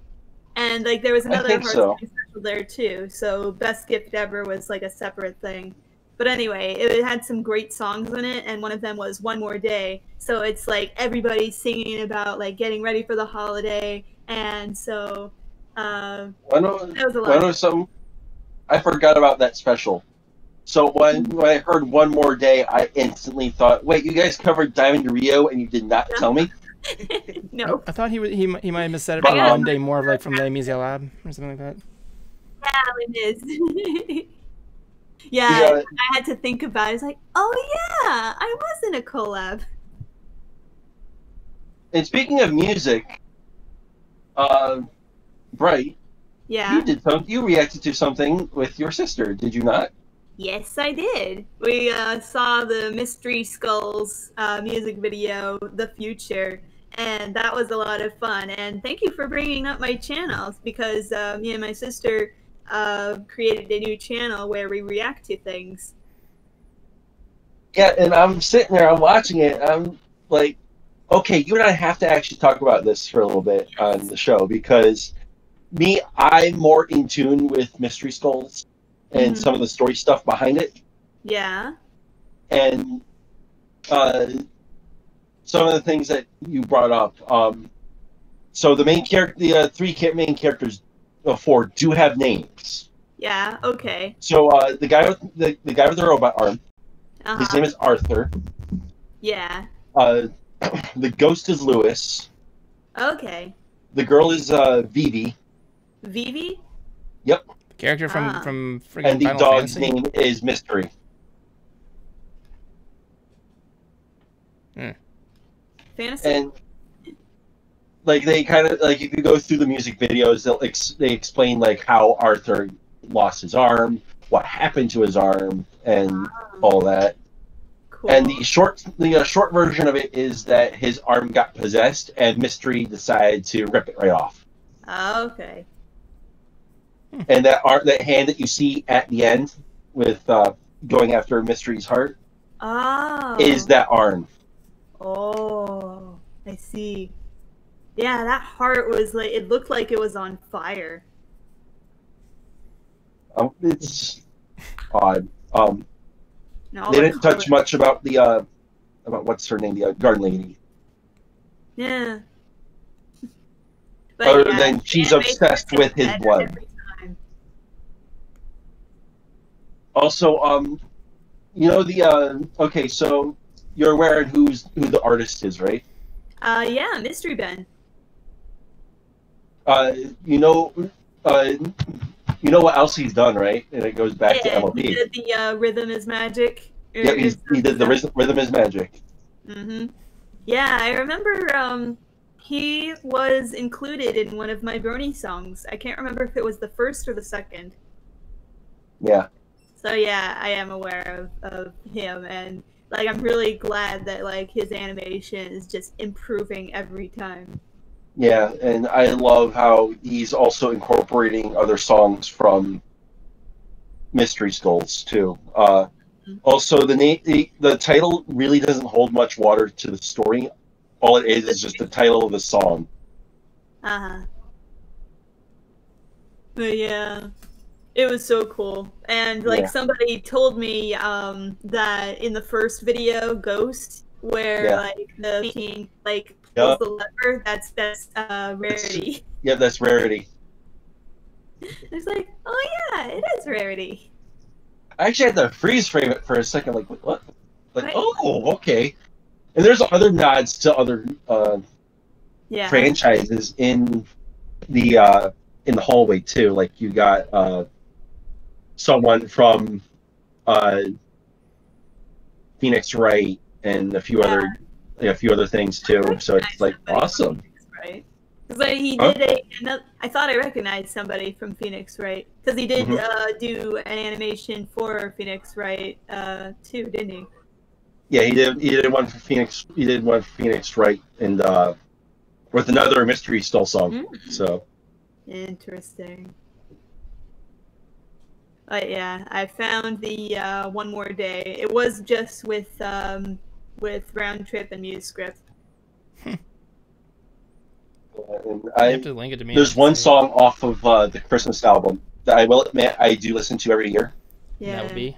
like there was another think so. heartwarming special there too. So best gift ever was like a separate thing. But anyway, it had some great songs in it, and one of them was One More Day. So it's like everybody singing about like getting ready for the holiday, and so I know, that was a I know lot. something. I forgot about that special. So when I heard One More Day, I instantly thought, wait, you guys covered Diamond Rio and you did not tell me? No, I thought he might have missaid it I about got- one day more of like from Les Miserables or something like that. yeah, it is. Yeah, Yeah. I had to think about it. It's like, oh yeah, I was in a collab. And speaking of music, Bright, Yeah. you reacted to something with your sister, did you not? Yes, I did. We saw the Mystery Skulls music video, The Future, and that was a lot of fun. And thank you for bringing up my channels because me and my sister created a new channel where we react to things. Yeah, and I'm sitting there, I'm watching it, I'm like, okay, you and I have to actually talk about this for a little bit on the show because I'm more in tune with Mystery Skulls and Mhm. some of the story stuff behind it. Yeah. And some of the things that you brought up. So the main character, the main characters, four do have names. Yeah. Okay. So the guy with the guy with the robot arm, his Uh-huh. name is Arthur. Yeah. The ghost is Lewis. Okay. The girl is Vivi, Vivi? Character from Ah. friggin' and the Final dog's Fantasy. name is Mystery. Fantasy? And like they kind of like if you go through the music videos, they explain like how Arthur lost his arm, what happened to his arm, and all that. Cool. And the short version of it is that his arm got possessed, and Mystery decided to rip it right off. Okay. And that hand that you see at the end with going after Mystery's heart Oh. is that arm. Oh, I see. Yeah, that heart was like, it looked like it was on fire. It's odd. And all They the didn't touch color- much about the about what's her name, the garden lady. Yeah. Other yeah, than she's animation obsessed gets with his better blood. every time. Also, you know the okay, so you're aware of who the artist is, right? Yeah, Mystery Ben. You know what else he's done, right? And it goes back to Yeah, MLP. he did the Rhythm is Magic. Yep, he did the Rhythm is Magic. Mm-hmm. Yeah, I remember he was included in one of my Brony songs. I can't remember if it was the first or the second. Yeah. So yeah, I am aware of him, and like I'm really glad that like his animation is just improving every time. Yeah, and I love how he's also incorporating other songs from Mystery Skulls too. Also, the title really doesn't hold much water to the story. All it is just the title of the song. Uh-huh. But yeah, it was so cool. And like Yeah. somebody told me that in the first video, Ghost, where Yeah. like the painting like Yeah. pulls the lever, that's Rarity. Yeah, that's Rarity. It's like, oh yeah, it is Rarity. I actually had to freeze frame it for a second, like what? Like, Right. oh, okay. And there's other nods to other Yeah. franchises in the hallway too. Like you got someone from Phoenix Wright and a few other things too. So it's like awesome. Right. Because he Huh? did I thought I recognized somebody from Phoenix Wright. Because he did Mhm. do an animation for Phoenix Wright too, didn't he? Yeah, he did one for Phoenix. He did one for Phoenix Wright and with another Mystery Skull song. So Interesting. But yeah, I found the One More Day. It was just with Round Trip and Musescript. and You have to link it to me. there's one song off of the Christmas album that I will admit I do listen to every year, Yeah. That would be.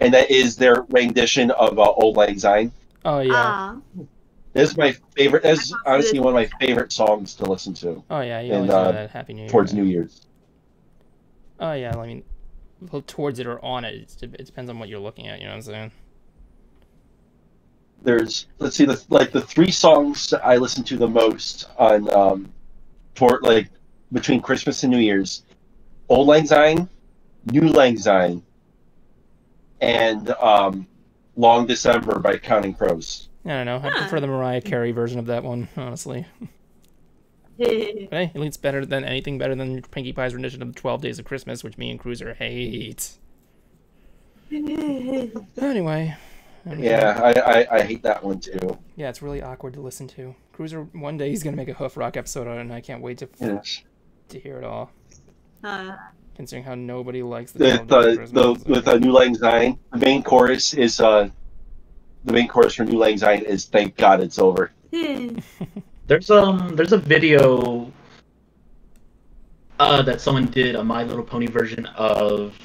and that is their rendition of "Old Lang Syne." Oh yeah. Ah. This is my favorite. This is honestly one of my favorite songs to listen to Oh yeah. You And, always know that Happy New Year. towards New Year's. Oh yeah. I mean, well, towards it or on it. It depends on what you're looking at. You know what I'm saying? There's the three songs that I listen to the most on between Christmas and New Year's: "Old Lang Syne," "New Lang Syne," and "Long December" by Counting Crows. I don't know. I prefer the Mariah Carey version of that one, honestly. But hey, at least better than anything better than Pinkie Pie's rendition of 12 Days of Christmas, which me and Cruiser hate. Anyway. Yeah, I hate that one too. Yeah, it's really awkward to listen to. Cruiser, one day he's going to make a Hoof Rock episode on it, and I can't wait to Yes. hear it all. Considering how nobody likes the With 12 Days of Christmas. with New Lang Syne, the main chorus for New Lang Syne is "Thank God It's Over." There's a video that someone did, a My Little Pony version of.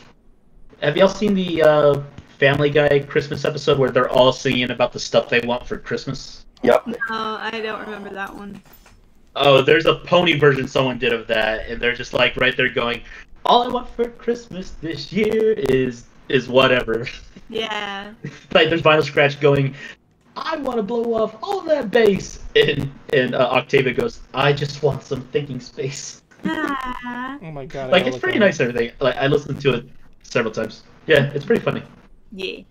Have y'all seen the Family Guy Christmas episode where they're all singing about the stuff they want for Christmas? Yep. Oh, I don't remember that one. Oh, there's a pony version someone did of that, and they're just like right there going, "All I want for Christmas this year is whatever." Yeah. Like there's Vinyl Scratch going, "I want to blow off all that bass," and Octavia goes, "I just want some thinking space." Ah. Oh my god. I Like gotta it's look pretty that up. nice and everything. Like I listened to it several times. Yeah, it's pretty funny. Yeah.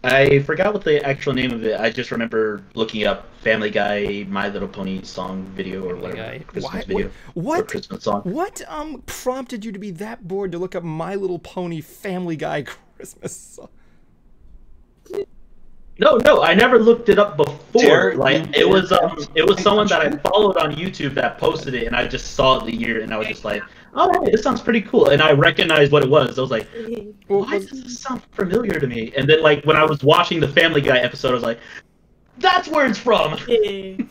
I forgot what the actual name of it. I just remember looking up Family Guy, My Little Pony song video or whatever. Guy. Christmas Why- video. Or What? Christmas song. What prompted you to be that bored to look up My Little Pony Family Guy Christmas song? No, I never looked it up before. Jared, Like you it was did? someone that I followed on YouTube that posted it, and I just saw it the year, and I was just like, "Oh, hey, this sounds pretty cool," and I recognized what it was. I was like, "Why does this sound familiar to me?" And then, like when I was watching the Family Guy episode, I was like, "That's where it's from." I'm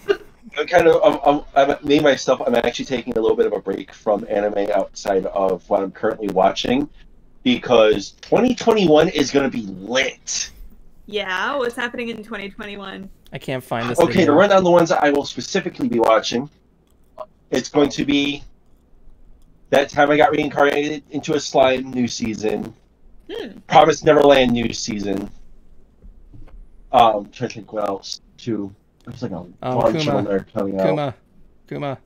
actually taking a little bit of a break from anime outside of what I'm currently watching because 2021 is going to be lit. Yeah, what's happening in 2021? I can't find this Okay, to video. run down the ones that I will specifically be watching, it's going to be That Time I Got Reincarnated into a Slime new season, Promised Neverland new season. Trying to think what else too. There's like a bunch of them that are coming out. Kuma.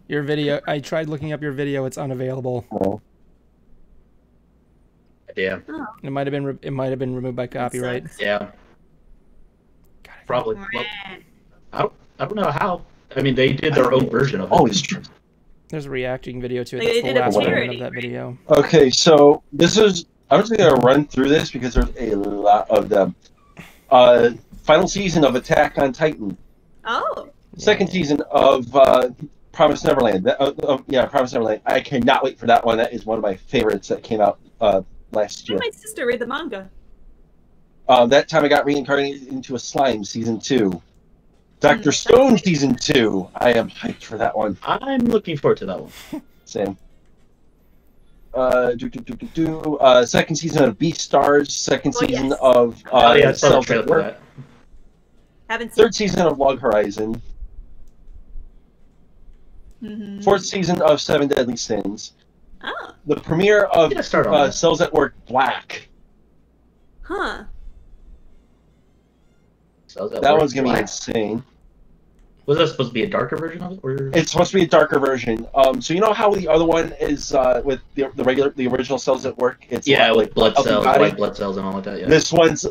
Your video. I tried looking up your video. It's unavailable. Oh. Yeah, It might have been removed by copyright. Sucks. yeah, God, I probably. Well, I don't know how. I mean, they did their own version of it. Oh, it's true. There's a reacting video to it. Like, That's they the did a last parody, element of that right? video. Okay, so I'm just going to run through this because there's a lot of them. Final season of Attack on Titan. Oh. Second season of Promised Neverland. Promised Neverland. I cannot wait for that one. That is one of my favorites that came out last year. My sister read the manga. That time I got reincarnated into a slime, season 2. Dr. Stone, season 2. I am hyped for that one. I'm looking forward to that one. Same. Second season of Beastars. Second season of I saw the Cells trailer at for Work. that. Haven't seen. Third season of Log Horizon. Mm-hmm. Fourth season of Seven Deadly Sins. Oh. The premiere of Yeah, start on that. Cells at Work Black. Huh. So That one's gonna be insane. Was that supposed to be a darker version of it? Or... It's supposed to be a darker version. So you know how the other one is with the original Cells at Work? It's with blood healthy cells, body. white blood cells, and all like that. Yeah. This one's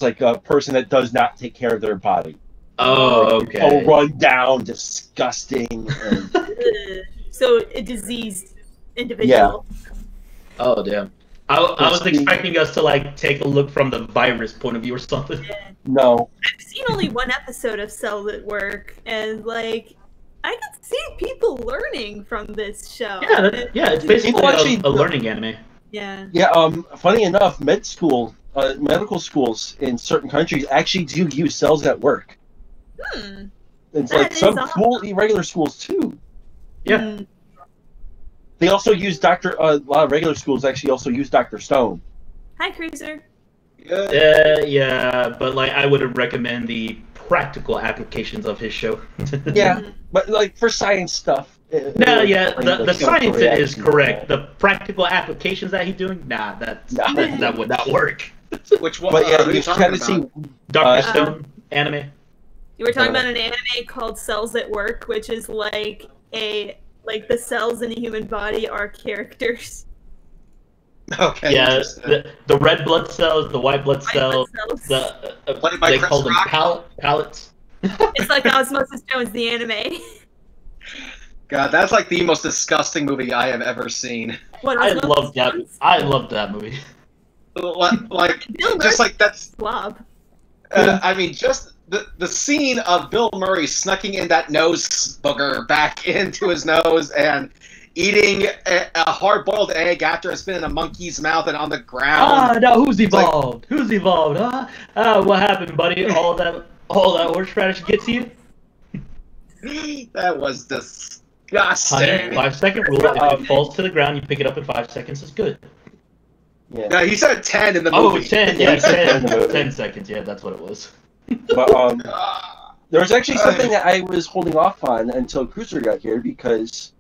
like a person that does not take care of their body. Oh, okay. Oh, run down, disgusting. And, So a diseased individual. Oh, damn. I was expecting us to like take a look from the virus point of view or something. no. I've seen only one episode of Cells at Work, and like I could see people learning from this show. It's basically a learning anime. Yeah. Yeah. Funny enough, medical schools in certain countries actually do use Cells at Work. It's That like is some awesome. cool irregular schools too. Yeah. Mm. They also use a lot of regular schools actually also use Dr. Stone. Hi, Cruiser. Yeah, but like I would recommend the practical applications of his show. Yeah, but like for science stuff. The science is correct. The practical applications that he's doing, that would not work. Which one? But yeah, are you talking kind of see. Dr. Stone anime. You were talking about an anime called Cells at Work, which is like the cells in a human body are characters. Okay. Yeah, the red blood cells, the white blood cells, Played by they Chris call them Rock. pallets. It's like Osmosis Jones, the anime. God, that's like the most disgusting movie I have ever seen. What, I Osmosis love that. Jones? I love that movie. Like, Bill just like that's. Blob. I mean, just the scene of Bill Murray snucking in that nose booger back into his nose and eating a hard-boiled egg after it's been in a monkey's mouth and on the ground. Now who's evolved? Who's evolved? What happened, buddy? All that horseradish gets you? That was disgusting. Honey, 5-second rule. If it falls to the ground, you pick it up in 5 seconds. It's good. Yeah. No, he said 10 in the movie. Oh, 10. Yeah, 10 seconds. Yeah, that's what it was. But there was actually something that I was holding off on until Cruiser got here because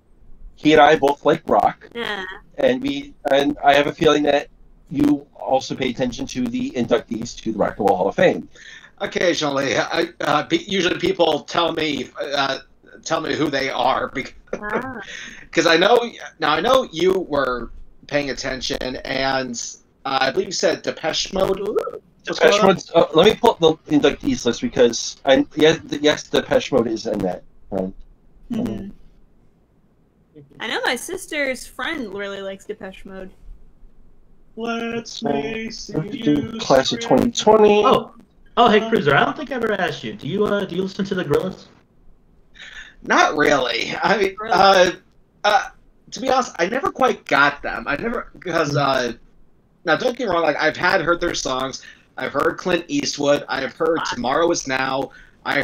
he and I both like rock, Yeah. and I have a feeling that you also pay attention to the inductees to the Rock and Roll Hall of Fame. Occasionally, usually people tell me who they are because I know you were paying attention, and I believe you said Depeche Mode. Depeche Mode. Let me pull up the inductees list because yes, Depeche Mode is in that. Mm-hmm. I know my sister's friend really likes Depeche Mode. Let's Class of 2020. Oh, hey, Cruiser. I don't think I ever asked you. Do you listen to the Gorillaz? Not really. I mean, to be honest, I never quite got them. Because now don't get me wrong. Like I've heard their songs. I've heard Clint Eastwood. I've heard Tomorrow Is Now. I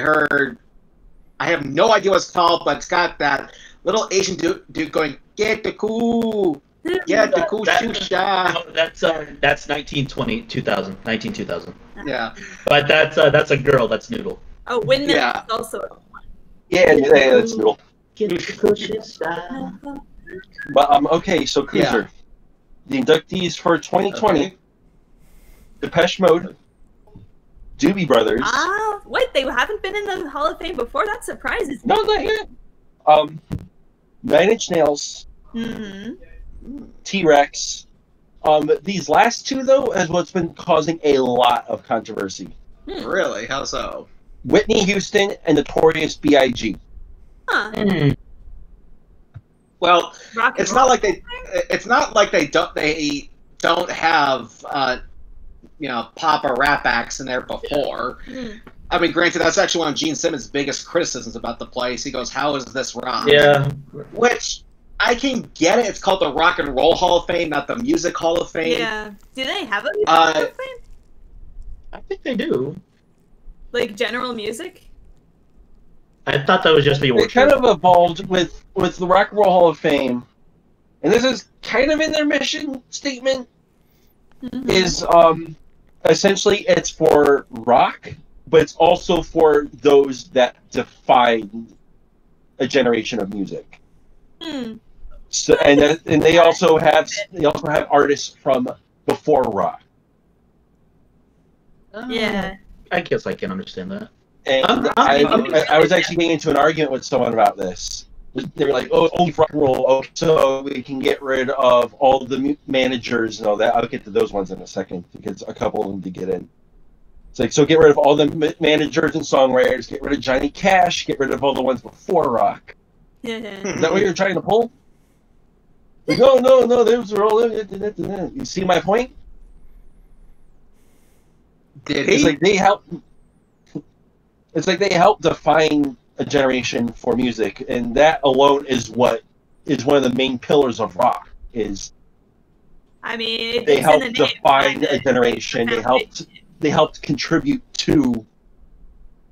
have no idea what it's called, but it's got that little Asian dude going, "Get the cool, get the cool shusha." No, that's 2000. Yeah. But that's a girl. That's Noodle. Oh, Windmill Yeah. is also. Yeah, that's Noodle. Get the cool shusha. But okay, so Cruiser, the inductees for 2020, Depeche Mode, Doobie Brothers. Wait, they haven't been in the Hall of Fame before? That surprises me. No, not yet. 9 Inch Nails, Mm-hmm. T-Rex. These last two though is what's been causing a lot of controversy. Really? How so? Whitney Houston and Notorious B.I.G. Huh. Well, Rock and it's roll. not like they don't have pop or rap acts in there before. I mean, granted, that's actually one of Gene Simmons' biggest criticisms about the place. He goes, "How is this rock?" Yeah. Which I can get it. It's called the Rock and Roll Hall of Fame, not the Music Hall of Fame. Yeah. Do they have a music Hall of Fame? I think they do. Like general music? I thought that was just the It orchard. kind of evolved with the Rock and Roll Hall of Fame, and this is kind of in their mission statement. Mhm. Is essentially it's for rock, but it's also for those that define a generation of music. Hmm. So and they also have artists from before rock. Yeah. I guess I can understand that. And I was actually getting into an argument with someone about this. They were like, "Oh, only for rock and roll. Oh, so we can get rid of all the managers and all that." I'll get to those ones in a second because a couple of them to get in. It's like, so get rid of all the managers and songwriters. Get rid of Johnny Cash. Get rid of all the ones before rock. Yeah. Is that what you're trying to pull? Like, no. Those are all. You see my point? Did It's he? like they help. It's like they help define a generation for music, and that alone is what is one of the main pillars of rock. Is I mean, they it's helped in the name, define kinda. a generation. They helped contribute to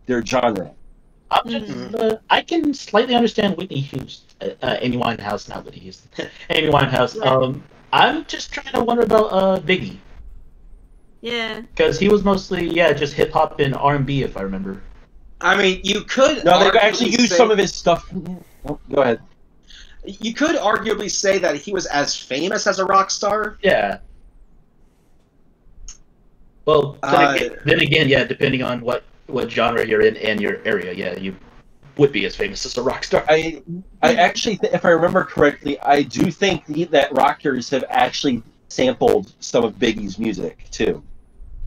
their genre. I'm just, I can slightly understand Whitney Houston, Amy Winehouse, not Whitney Houston, Amy Winehouse. Yeah. I'm just trying to wonder about Biggie, Yeah. because he was mostly just hip hop and R&B, if I remember. I mean, you could. No, they've arguably actually used say- some of his stuff. Oh, go ahead. You could arguably say that he was as famous as a rock star. Yeah. Well, then again, depending on what genre you're in and your area, you would be as famous as a rock star. I actually, if I remember correctly, I do think that rockers have actually sampled some of Biggie's music too.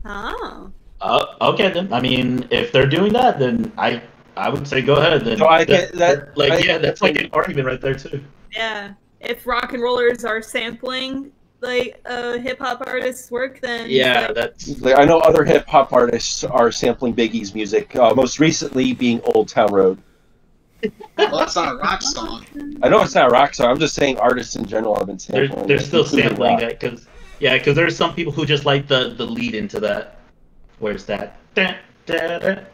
Oh. Okay then. I mean, if they're doing that, then I would say go ahead. Then So I get that. that's like an argument right there too. Yeah. If rock and rollers are sampling like hip hop artist's work, then Yeah, like, that's I know other hip hop artists are sampling Biggie's music. Most recently, being Old Town Road. Well, that's not a rock song. I know it's not a rock song. I'm just saying artists in general have been they're sampling. it, still including sampling rock. that because there's some people who just like the lead into that. Where's that?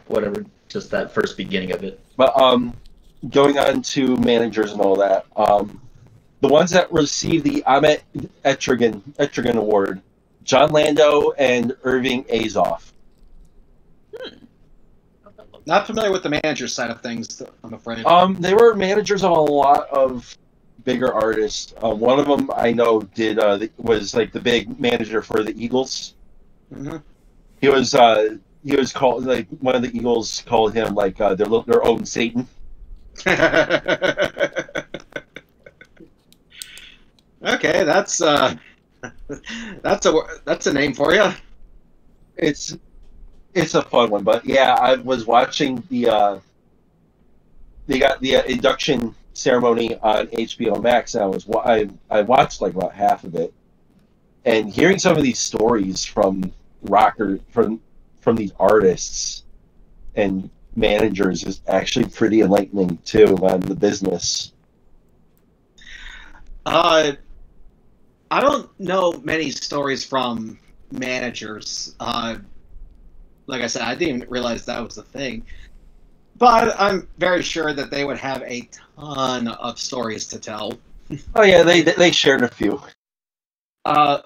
Whatever, just that first beginning of it. But going on to managers and all that, the ones that received the Ahmet Etrigan Award, John Lando and Irving Azoff. Not familiar with the manager side of things, I'm afraid. They were managers of a lot of bigger artists. One of them I know was like the big manager for the Eagles. Mhm. He was called, like, one of the Eagles called him like their own Satan. Okay, that's a name for you. It's a fun one, but yeah, I was watching they got the induction ceremony on HBO Max, and I watched like about half of it, and hearing some of these stories from these artists and managers is actually pretty enlightening too on the business. I don't know many stories from managers. Like I said, I didn't even realize that was a thing. But I'm very sure that they would have a ton of stories to tell. Oh yeah, they shared a few.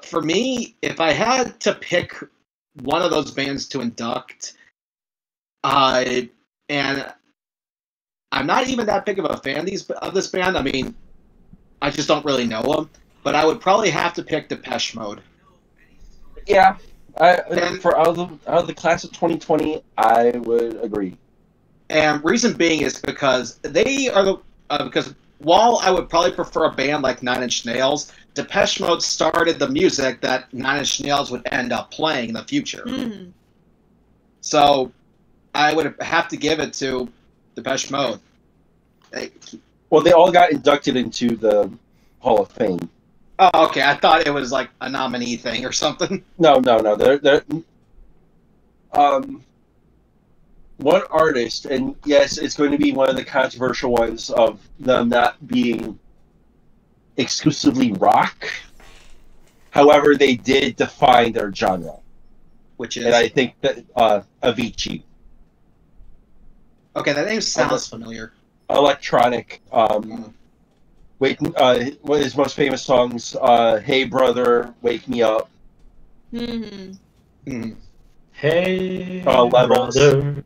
For me, if I had to pick one of those bands to induct, and I'm not even that big of a fan of this band. I mean, I just don't really know them. But I would probably have to pick Depeche Mode. Yeah, out of the class of 2020, I would agree. And reason being is because they are because while I would probably prefer a band like Nine Inch Nails, Depeche Mode started the music that Nine Inch Nails would end up playing in the future. Mhm. So I would have to give it to Depeche Mode. Well, they all got inducted into the Hall of Fame. Oh, okay. I thought it was like a nominee thing or something. No. one artist, and yes, it's going to be one of the controversial ones of them not being exclusively rock. However, they did define their genre, Which is and I think that Avicii, okay. That name sounds familiar. electronic. One of his most famous songs, "Hey Brother, Wake Me Up." Mm-hmm. Hey, Levels. brother.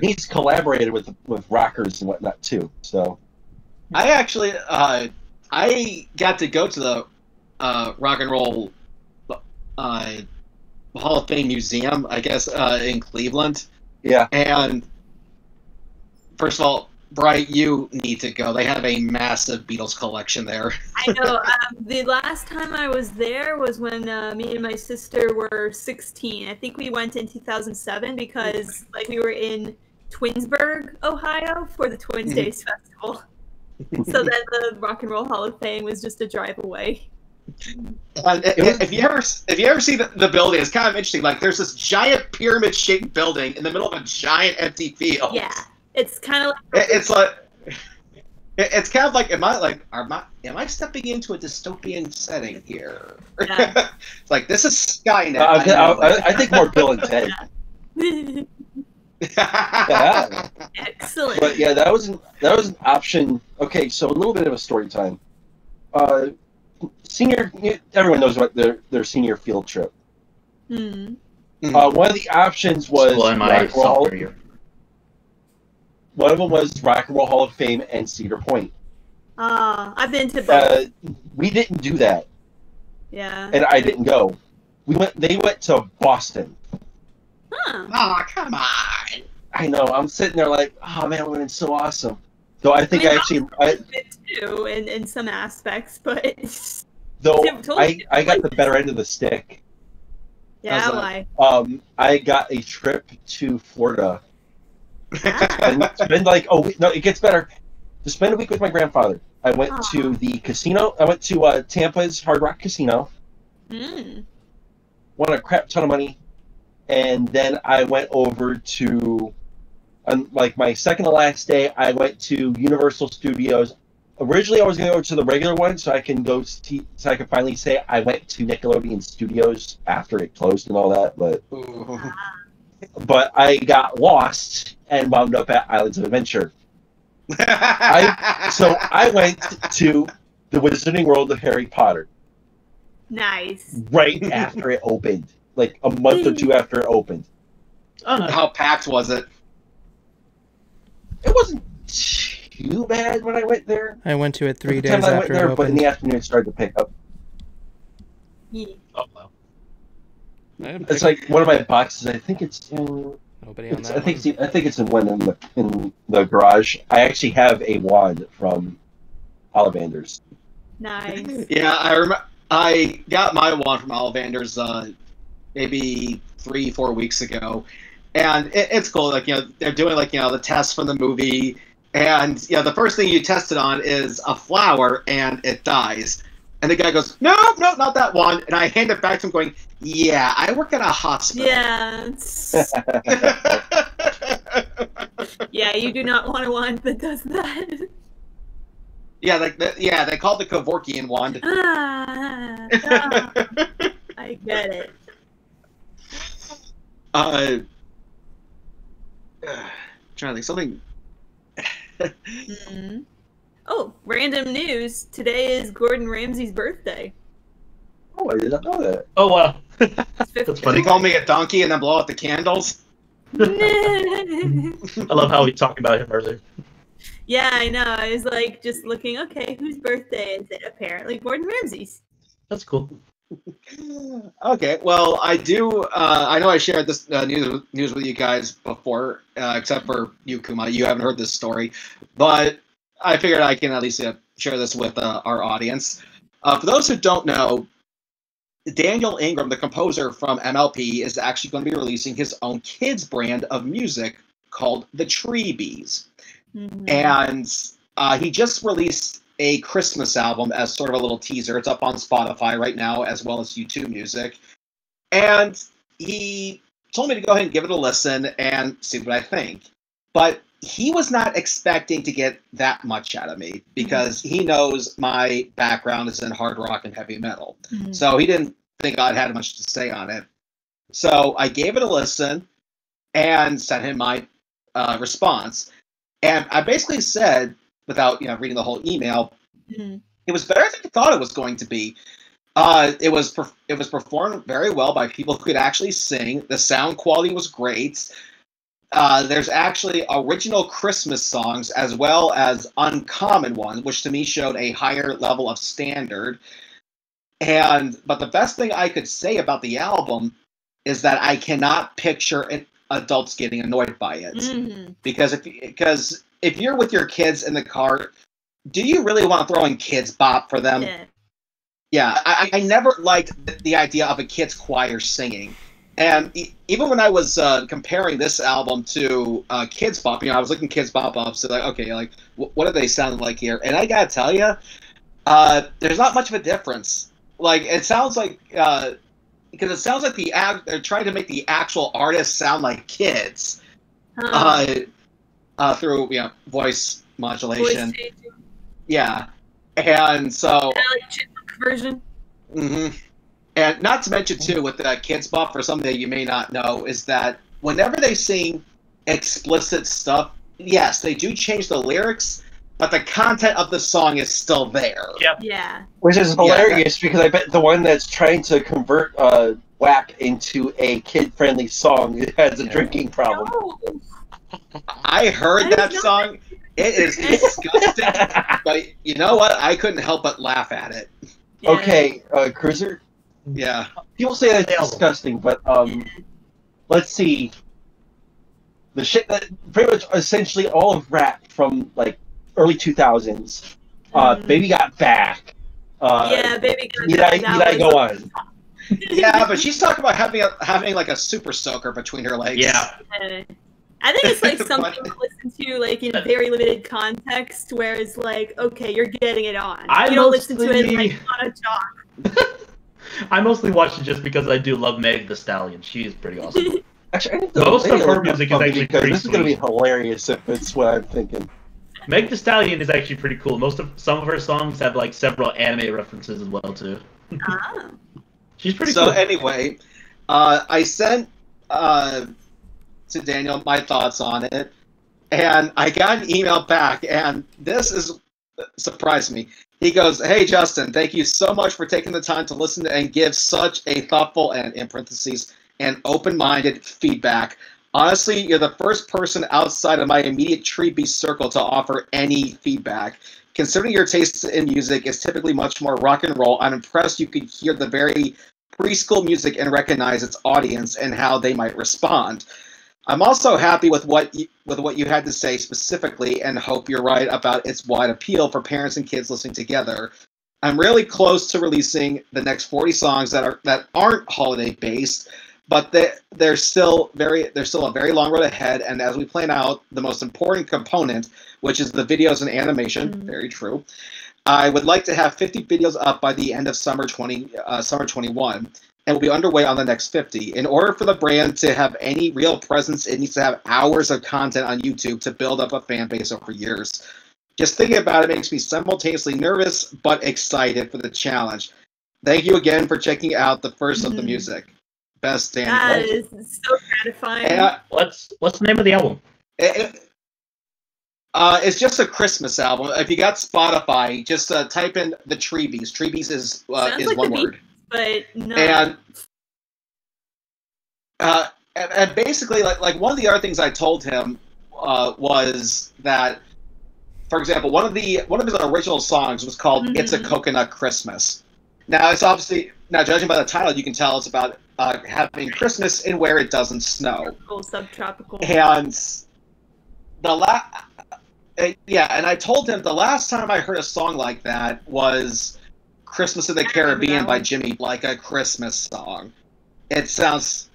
He's collaborated with rockers and whatnot too. So I actually, I got to go to the Rock and Roll Hall of Fame Museum, I guess, in Cleveland. yeah, And first of all, Bright, you need to go. They have a massive Beatles collection there. I know. The last time I was there was when me and my sister were 16. I think we went in 2007 because like we were in Twinsburg, Ohio for the Twins Days Festival. So then the Rock and Roll Hall of Fame was just a drive away. If you ever see the building, it's kind of interesting. Like there's this giant pyramid-shaped building in the middle of a giant empty field. Yeah, it's kind of like it's kind of like am I stepping into a dystopian setting here? Yeah. It's like this is Skynet. I think more Bill and Ted. Yeah. Excellent. But yeah, that was an option. Okay, so a little bit of a story time. Senior, everyone knows about their senior field trip. Hmm. One of the options was Well, in my Rock and Roll sophomore year. One of them was Rock and Roll Hall of Fame and Cedar Point. I've been to both. We didn't do that, Yeah. and I didn't go. They went to Boston. Huh. Oh, come on. I know. I'm sitting there like, oh man, it would have been so awesome. Though I think I Bit too in some aspects, but I got the better end of the stick. yeah, why? I got a trip to Florida Ah. and spend like it gets better. To spend a week with my grandfather. I went Aw. to the casino. I went to Tampa's Hard Rock Casino. Mm. Won a crap ton of money, and then I went over to, like my second to last day, I went to Universal Studios. Originally, I was going to go to the regular one so I can finally say I went to Nickelodeon Studios after it closed and all that. But I got lost and wound up at Islands of Adventure. I went to the Wizarding World of Harry Potter Nice. right after it opened, like a month or two after it opened. Oh, no. How packed was it? It wasn't too bad when I went there. I went to it 3 At the days time I went after there, it but in opened. the afternoon it started to pick up. Yeah. Oh, wow. I didn't It's pick like one of my boxes. I think it's in. nobody on I that think one. I think it's in one in the garage. I actually have a wand from Ollivanders. Nice. Yeah, I got my one from Ollivanders maybe 3-4 weeks ago, and it's cool. Like they're doing the tests from the movie, and the first thing you test it on is a flower, and it dies. And the guy goes, no, not that one. And I hand it back to him, going, yeah, I work at a hospital. Yeah. Yeah, you do not want a wand that does that. Yeah, they call it the Kevorkian wand. I get it. Trying to think something. Mm-hmm. Oh, random news. Today is Gordon Ramsay's birthday. Oh, I did not know that. Oh, wow. It's That's 50. Did funny. he call me a donkey and then blow out the candles? I love how we talked about him earlier. Yeah, I know. I was like just looking, okay, whose birthday is it? Apparently Gordon Ramsay's. That's cool. Okay, well, I do. I know I shared this news with you guys before, except for you, Kuma. You haven't heard this story, but I figured I can at least share this with our audience. For those who don't know, Daniel Ingram, the composer from MLP, is actually going to be releasing his own kids brand of music called the Tree Bees. Mhm. And he just released a Christmas album as sort of a little teaser. It's up on Spotify right now, as well as YouTube Music. And he told me to go ahead and give it a listen and see what I think. But he was not expecting to get that much out of me because he knows my background is in hard rock and heavy metal. Mm-hmm. So he didn't think I'd had much to say on it. So I gave it a listen and sent him my response. And I basically said, without reading the whole email, it was better than I thought it was going to be. It was performed very well by people who could actually sing. The sound quality was great. There's actually original Christmas songs as well as uncommon ones, which to me showed a higher level of standard. But the best thing I could say about the album is that I cannot picture adults getting annoyed by it. Because if you're with your kids in the car, do you really want to throw in Kids Bop for them? Yeah, I never liked the idea of a kids choir singing. And even when I was comparing this album to Kids Bop, I was looking Kids Bop up, so what do they sound like here? And I gotta tell you, there's not much of a difference. It sounds like because it sounds like they're trying to make the actual artists sound like kids through voice modulation. Voice changing. Yeah, and so Chipmunk version. Mm-hmm. And not to mention, too, with the Kids Bop, for something that you may not know, is that whenever they sing explicit stuff, yes, they do change the lyrics, but the content of the song is still there. Yep. Yeah. Which is hilarious because I bet the one that's trying to convert WAP into a kid-friendly song has a drinking problem. Oh. I heard that song. It is disgusting. But you know what? I couldn't help but laugh at it. Yeah. Okay, Cruiser. Yeah. People say that's disgusting, but let's see. The shit that pretty much essentially all of rap from early 2000s. Baby Got Back. Yeah, Baby Got Need Back. I go on? Yeah, but she's talking about having like a super soaker between her legs. Yeah. I think it's something to listen to in a very limited context, where it's okay, you're getting it on. You don't listen to it on a jog. I mostly watched it just because I do love Meg the Stallion. She's pretty awesome. Actually, most of her music is actually pretty This is going to be hilarious if it's what I'm thinking. Meg the Stallion is actually pretty cool. Some of her songs have several anime references as well too. Ah. She's pretty cool. cool. So anyway, I sent to Daniel my thoughts on it, and I got an email back, and this is surprised me. He goes, "Hey Justin, thank you so much for taking the time to listen and give such a thoughtful and, in parentheses, and open-minded feedback. Honestly, you're the first person outside of my immediate Tree Beast circle to offer any feedback. Considering your taste in music is typically much more rock and roll, I'm impressed you could hear the very preschool music and recognize its audience and how they might respond. I'm also happy with what you had to say specifically, and hope you're right about its wide appeal for parents and kids listening together. I'm really close to releasing the next 40 songs that aren't holiday based, but they're still a very long road ahead. And as we plan out the most important component, which is the videos and animation, very true, I would like to have 50 videos up by the end of summer 21. And will be underway on the next 50. In order for the brand to have any real presence, it needs to have hours of content on YouTube to build up a fan base over years. Just thinking about it makes me simultaneously nervous but excited for the challenge. Thank you again for checking out the first of the music. Best Daniel." That is so gratifying. And, What's the name of the album? it's just a Christmas album. If you got Spotify, just type in the Tree Beast. Tree Beast is like one the word. But no. And basically, like one of the other things I told him was that, for example, one of his original songs was called "It's a Coconut Christmas." Now, it's obviously judging by the title, you can tell it's about having Christmas in where it doesn't snow. Subtropical. And and I told him the last time I heard a song like that was "Christmas in the Caribbean" by Jimmy, like a Christmas song. It sounds,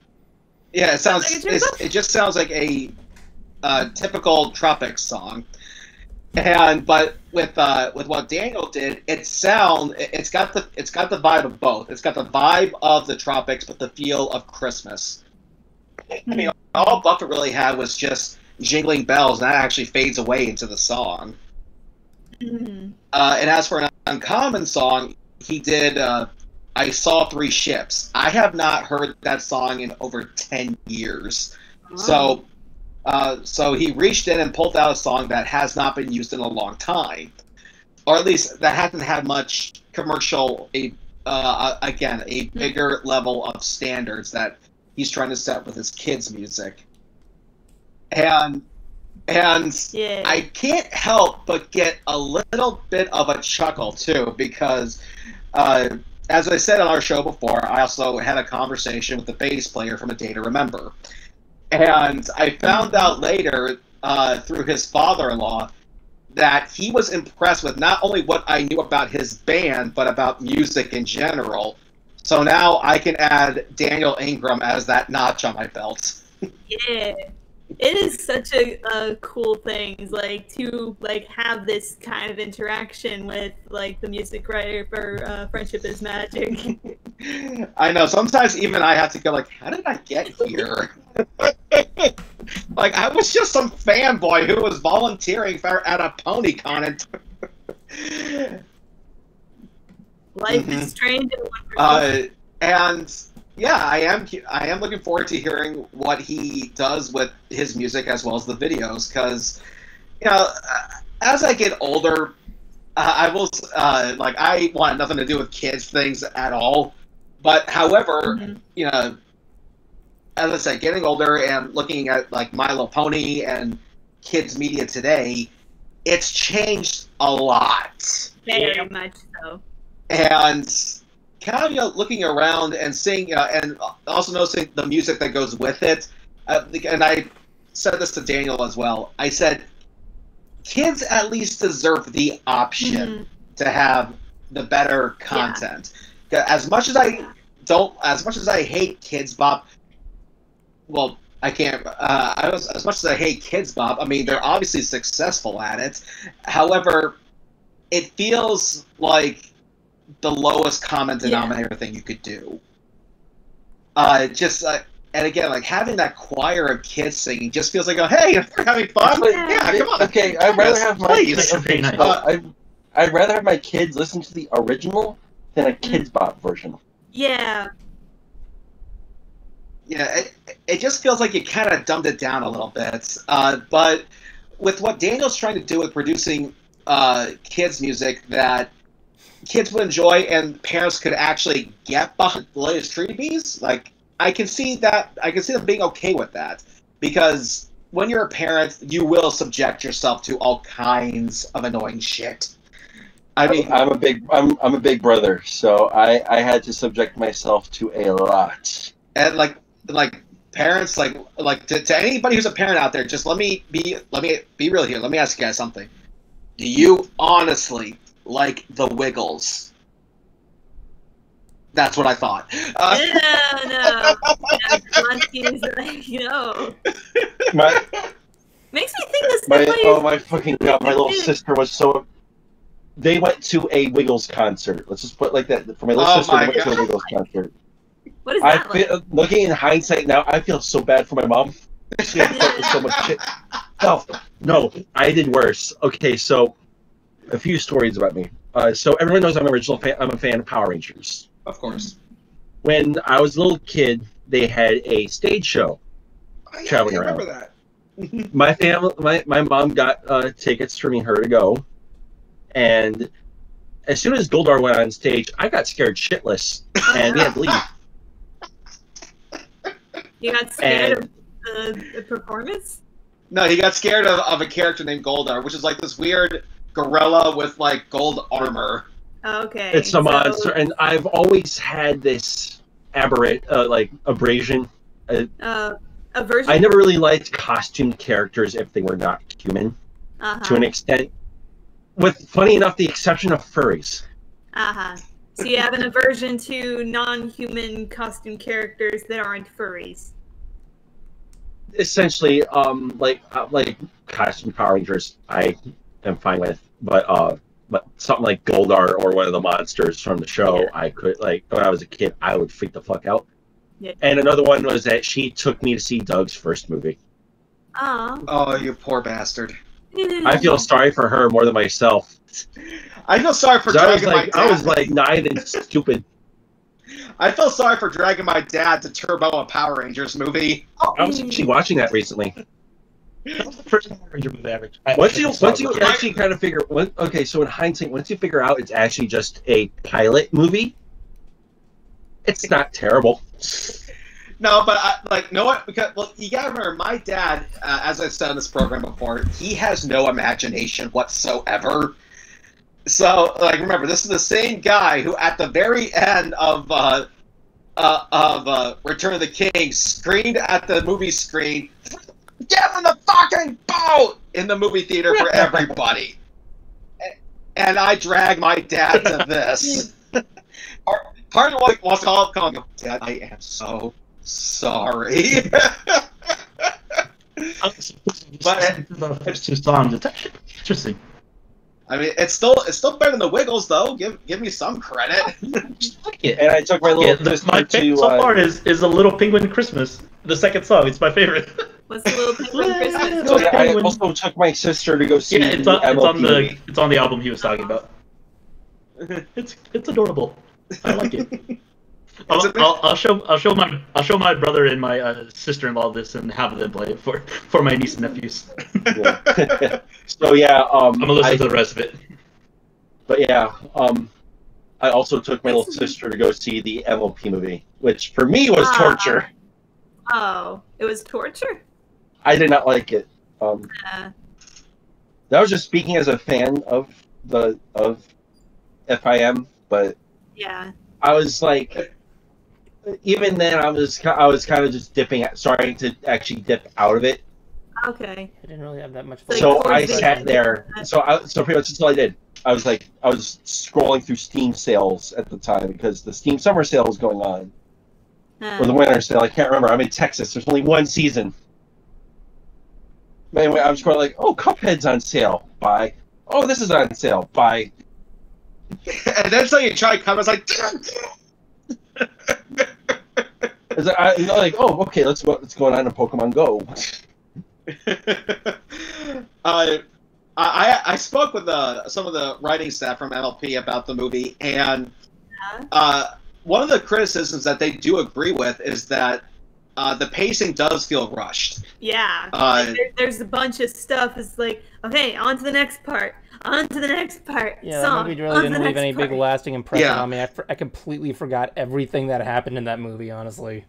it just sounds like a typical Tropics song. But with what Daniel did, it's got the vibe of both. It's got the vibe of the Tropics, but the feel of Christmas. I mean, all Buffett really had was just jingling bells, and that actually fades away into the song. Mhm. And as for an uncommon song, he did I Saw Three Ships. I have not heard that song in over 10 years. Oh. So he reached in and pulled out a song that has not been used in a long time. Or at least that hasn't had much commercial, again, a bigger level of standards that he's trying to set with his kids' music. And Yeah. I can't help but get a little bit of a chuckle too, because as I said on our show before, I also had a conversation with the bass player from A Day to Remember. And I found out later through his father-in-law that he was impressed with not only what I knew about his band, but about music in general. So now I can add Daniel Ingram as that notch on my belt. Yeah. It is such a cool thing, like to like have this kind of interaction with like the music writer for Friendship is Magic. I know. Sometimes even I have to go like, how did I get here? Like I was just some fanboy who was volunteering at a PonyCon. Life is strange and wonderful. And yeah, I am looking forward to hearing what he does with his music as well as the videos, because as I get older, I will like I want nothing to do with kids things at all. But however, as I said, getting older and looking at like My Little Pony and kids media today, it's changed a lot. Very much so. And kind of looking around and seeing, and also noticing the music that goes with it. And I said this to Daniel as well. I said, kids at least deserve the option to have the better content. As much as I hate Kids Bop, well, I can't. As much as I hate Kids Bop, I mean they're obviously successful at it. However, it feels like the lowest common denominator thing you could do. And again, like having that choir of kids singing just feels like, oh, hey, they're having fun. Yeah, come on. Okay, I'd rather have my Please. I'd rather have my kids listen to the original than a Kids Bop version. Yeah. Yeah, it just feels like you kind of dumbed it down a little bit. But with what Daniel's trying to do with producing kids' music that kids would enjoy and parents could actually get behind the latest freebies, like I can see them being okay with that, because when you're a parent, you will subject yourself to all kinds of annoying shit. I mean, I'm a big brother, so I had to subject myself to a lot. And like parents, like to anybody who's a parent out there, just let me be real here. Let me ask you guys something. Do you honestly like the Wiggles? That's what I thought. No. My Makes me think this. my fucking god! My little sister was so. They went to a Wiggles concert. Let's just put it like that. For my little sister, they went to a Wiggles concert. What is that like? Looking in hindsight now, I feel so bad for my mom. She had dealt with so much shit. No, I did worse. Okay, so a few stories about me. So everyone knows I'm an original fan. I'm a fan of Power Rangers. Of course. When I was a little kid, they had a stage show traveling around. I remember that. My family, my mom got tickets for me and her to go, and as soon as Goldar went on stage, I got scared shitless, and we had to leave. You got scared of the performance? No, he got scared of a character named Goldar, which is like this weird gorilla with like gold armor. Okay. It's a monster, and I've always had this abrasion. Aversion? I never really liked costumed characters if they were not human, to an extent. With, funny enough, the exception of furries. So you have an aversion to non-human costume characters that aren't furries. Essentially, like costume Power Rangers, I am fine with, but something like Goldar or one of the monsters from the show, I could, like, when I was a kid, I would freak the fuck out. Yeah. And another one was that she took me to see Doug's first movie. Aw. Oh, you poor bastard. I feel sorry for her more than myself. I feel sorry for 'Cause dragging my dad. I was like 9 and stupid. I feel sorry for dragging my dad to Turbo, a Power Rangers movie. I was actually watching that recently. That was the first Power Ranger movie I ever. Once you actually kind of figure, okay, so in hindsight, once you figure out it's actually just a pilot movie, it's not terrible. No, but know what? Because you gotta remember, my dad, as I've said in this program before, he has no imagination whatsoever. So, remember, this is the same guy who, at the very end of Return of the King, screamed at the movie screen, "Get in the fucking boat!" in the movie theater for everybody. And I drag my dad to this. Part of what wants to call and go, "Dad, I am so sorry." But the first 2 songs, it's actually interesting. I mean, it's still better than the Wiggles, though. Give me some credit. Just like it. And I took my little sister my favorite to. so far is a Little Penguin Christmas. The second song, it's my favorite. What's the Little Penguin Christmas? So yeah, I also took my sister to go see Yeah, the MLP movie. it's on the album he was talking about. It's adorable. I like it. I'll show my brother and my sister-in-law this and have them play it for my niece and nephews. Yeah. So yeah, I'm gonna listen to the rest of it. But yeah, I also took my little sister to go see the MLP movie, which for me was torture. Oh, it was torture? I did not like it. Yeah. That was just speaking as a fan of FIM, but Yeah. I was like, even then, I was kind of just starting to actually dip out of it. Okay. I didn't really have that much. Like, So I towards the sat end. there. So pretty much that's all I did. I was scrolling through Steam sales at the time because the Steam summer sale was going on, or the winter sale. I can't remember. I'm in Texas. There's only one season. But anyway, I was scrolling oh, Cuphead's on sale. Buy. Oh, this is on sale. Buy. And then so you try to come, it's like... It's oh, okay, let's go. What's going on in Pokemon Go? I spoke with some of the writing staff from MLP about the movie, and one of the criticisms that they do agree with is that the pacing does feel rushed. Yeah. There's a bunch of stuff. It's like, okay, on to the next part. On to the next part. Yeah, Song, that movie really didn't leave any big part. lasting impression Yeah. on me. I completely forgot everything that happened in that movie, honestly.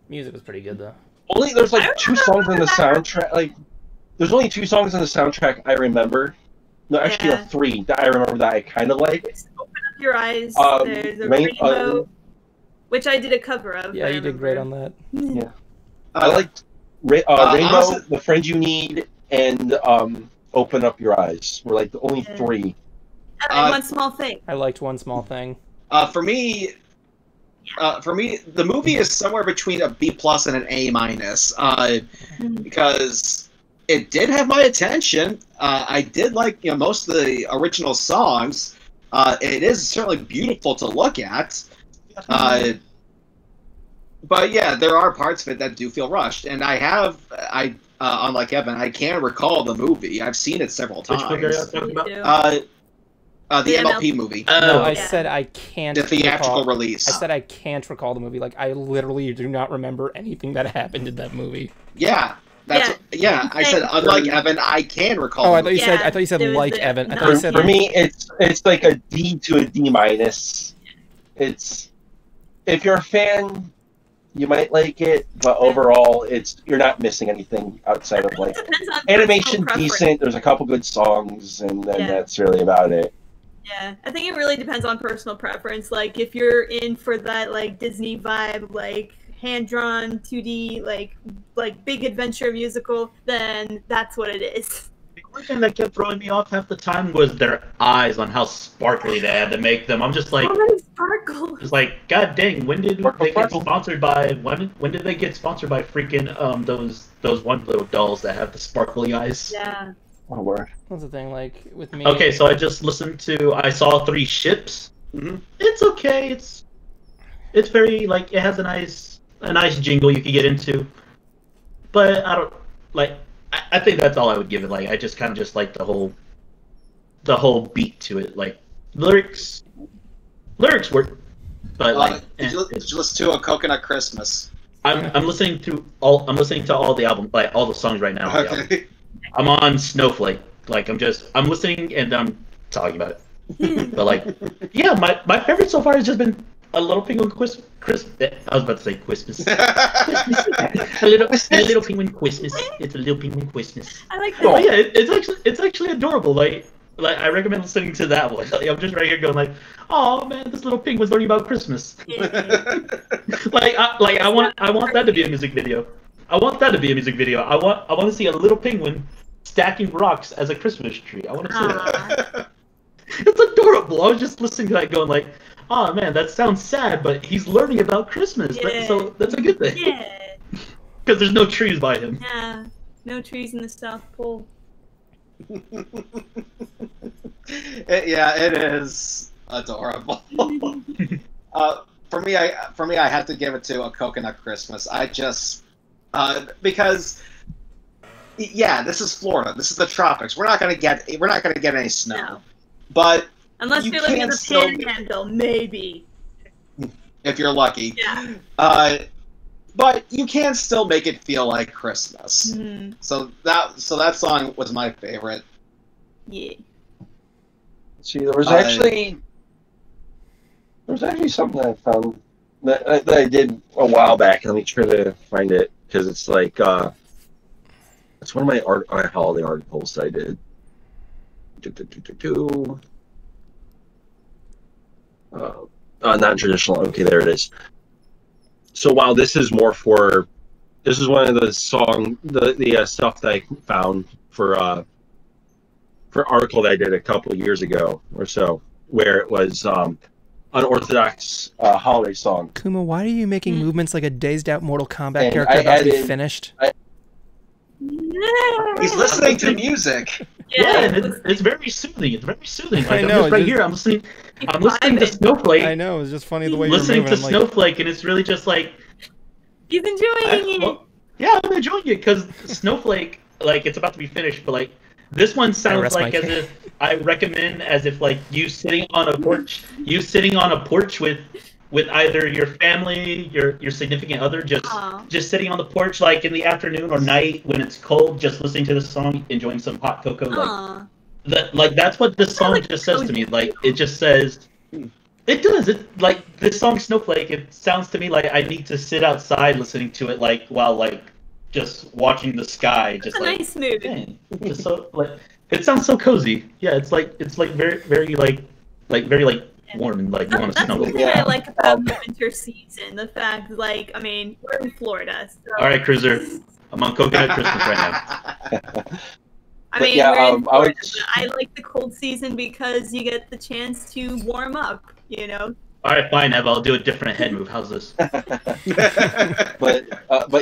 Music was pretty good, though. Only there's like 2 songs in the soundtrack. There's only 2 songs in the soundtrack I remember. No, actually, Yeah. 3 that I remember that I kind of like. Open Up Your Eyes. There's a Rain- Rainbow, which I did a cover of. Yeah, I you did great on remember. that. I liked Rainbow, honestly- The Friend You Need, and Open Up Your Eyes. Were like the only Yeah. 3. And One Small Thing. I liked One Small Thing. For me, the movie is somewhere between a B+ and an A-, because it did have my attention. I did like most of the original songs. It is certainly beautiful to look at. But yeah, there are parts of it that do feel rushed, and unlike Evan, I can recall the movie. I've seen it several Which movie are you times. talking about? The The MLP movie, No, I Yeah. said I can't the theatrical recall. release. I said I can't recall the movie. Like, I literally do not remember anything that happened in that movie. Yeah, I said unlike Evan, I can recall. Oh, the I thought you movie. said. Yeah, I thought you said there was like the- Evan. I no. thought you said For like, me, it's like a D to a D-. It's if you're a fan, you might like it, but overall, you're not missing anything outside of like Depends on animation personal preference. decent. There's a couple good songs, and then Yeah. that's really about it. Yeah, I think it really depends on personal preference. Like, if you're in for that like Disney vibe, like hand drawn 2D, like big adventure musical, then that's what it is. The one thing that kept throwing me off half the time was their eyes on how sparkly they had to make them. I'm just like, Oh, they sparkle. just like, god dang, when did Sparkle, they get sparkle. sponsored by? When did they get sponsored by freaking those one little dolls that have the sparkly eyes? Yeah. Oh, word. That's the thing. Like with me. Okay, so I just listened to I Saw 3 Ships. Mhm. It's okay. It's It's very like it has a nice jingle you could get into. But I don't like. I think that's all I would give it. Like I just kind of just like the whole beat to it. Like lyrics work, but like did you listen to A Coconut Christmas? I'm listening to all the album, like all the songs right now. Okay. I'm on Snowflake. Like I'm listening and I'm talking about it. But like, yeah, my favorite so far has just been A Little Penguin Christmas. I was about to say Christmas. a little penguin Christmas. It's a little penguin Christmas. I like Oh that. yeah, it's actually adorable. Like I recommend listening to that one. Like, I'm just right here going like, oh man, this little penguin's learning about Christmas. I want that to be a music video. I want to see a little penguin stacking rocks as a Christmas tree. I want to see that. It's adorable. I was just listening to that going like, oh man, that sounds sad, but he's learning about Christmas. Yeah. So that's a good thing. Yeah. Because there's no trees by him. Yeah. No trees in the South Pole. It is adorable. For me, I have to give it to A Coconut Christmas. I just because this is Florida. This is the tropics. We're not gonna get any snow. No. But Unless you you're living in can't the still- Panhandle, maybe. if you're lucky. Yeah. But you can still make it feel like Christmas. Mm, So that song was my favorite. yeah. See, there was actually something I found that I did a while back. Let me try to find it because it's like it's one of my holiday articles that I did. Non-traditional. Okay, there it is. So while this is one of the stuff that I found for article that I did a couple of years ago or so, where it was unorthodox holiday song. Kuma, why are you making movements like a dazed out Mortal Kombat And character I about to be added- finished? He's listening to music. Yeah, and it's very soothing. It's very soothing. Like, I know, I'm just right just- here. I'm listening to Snowflake. I know, it's just funny the way you're Listening moving. to I'm like, Snowflake, and it's really just like, He's enjoying it. yeah, I'm enjoying it because Snowflake, like, it's about to be finished, but like, this one sounds rest like my as case. if I recommend as if like you sitting on a porch with either your family, your significant other, Aw. just sitting on the porch like in the afternoon or night when it's cold, just listening to the song, enjoying some hot cocoa. Like Aw. that's what this song like just says to cozy. me. Like it just says. It does. It like this song Snowflake. It sounds to me like I need to sit outside listening to it, like while like just watching the sky. Just It's a like nice mood. man, just so like it sounds so cozy. Yeah, it's like very very very warm and like you want to That's snuggle. what I like about the winter season. The fact, like, I mean, we're in Florida, so All right, Cruiser, I'm on Coconut Christmas right now. I But mean, yeah, we're in I Florida, was- but I like the cold season because you get the chance to warm up. You know. All right, fine, Ev. I'll do a different head move. How's this? But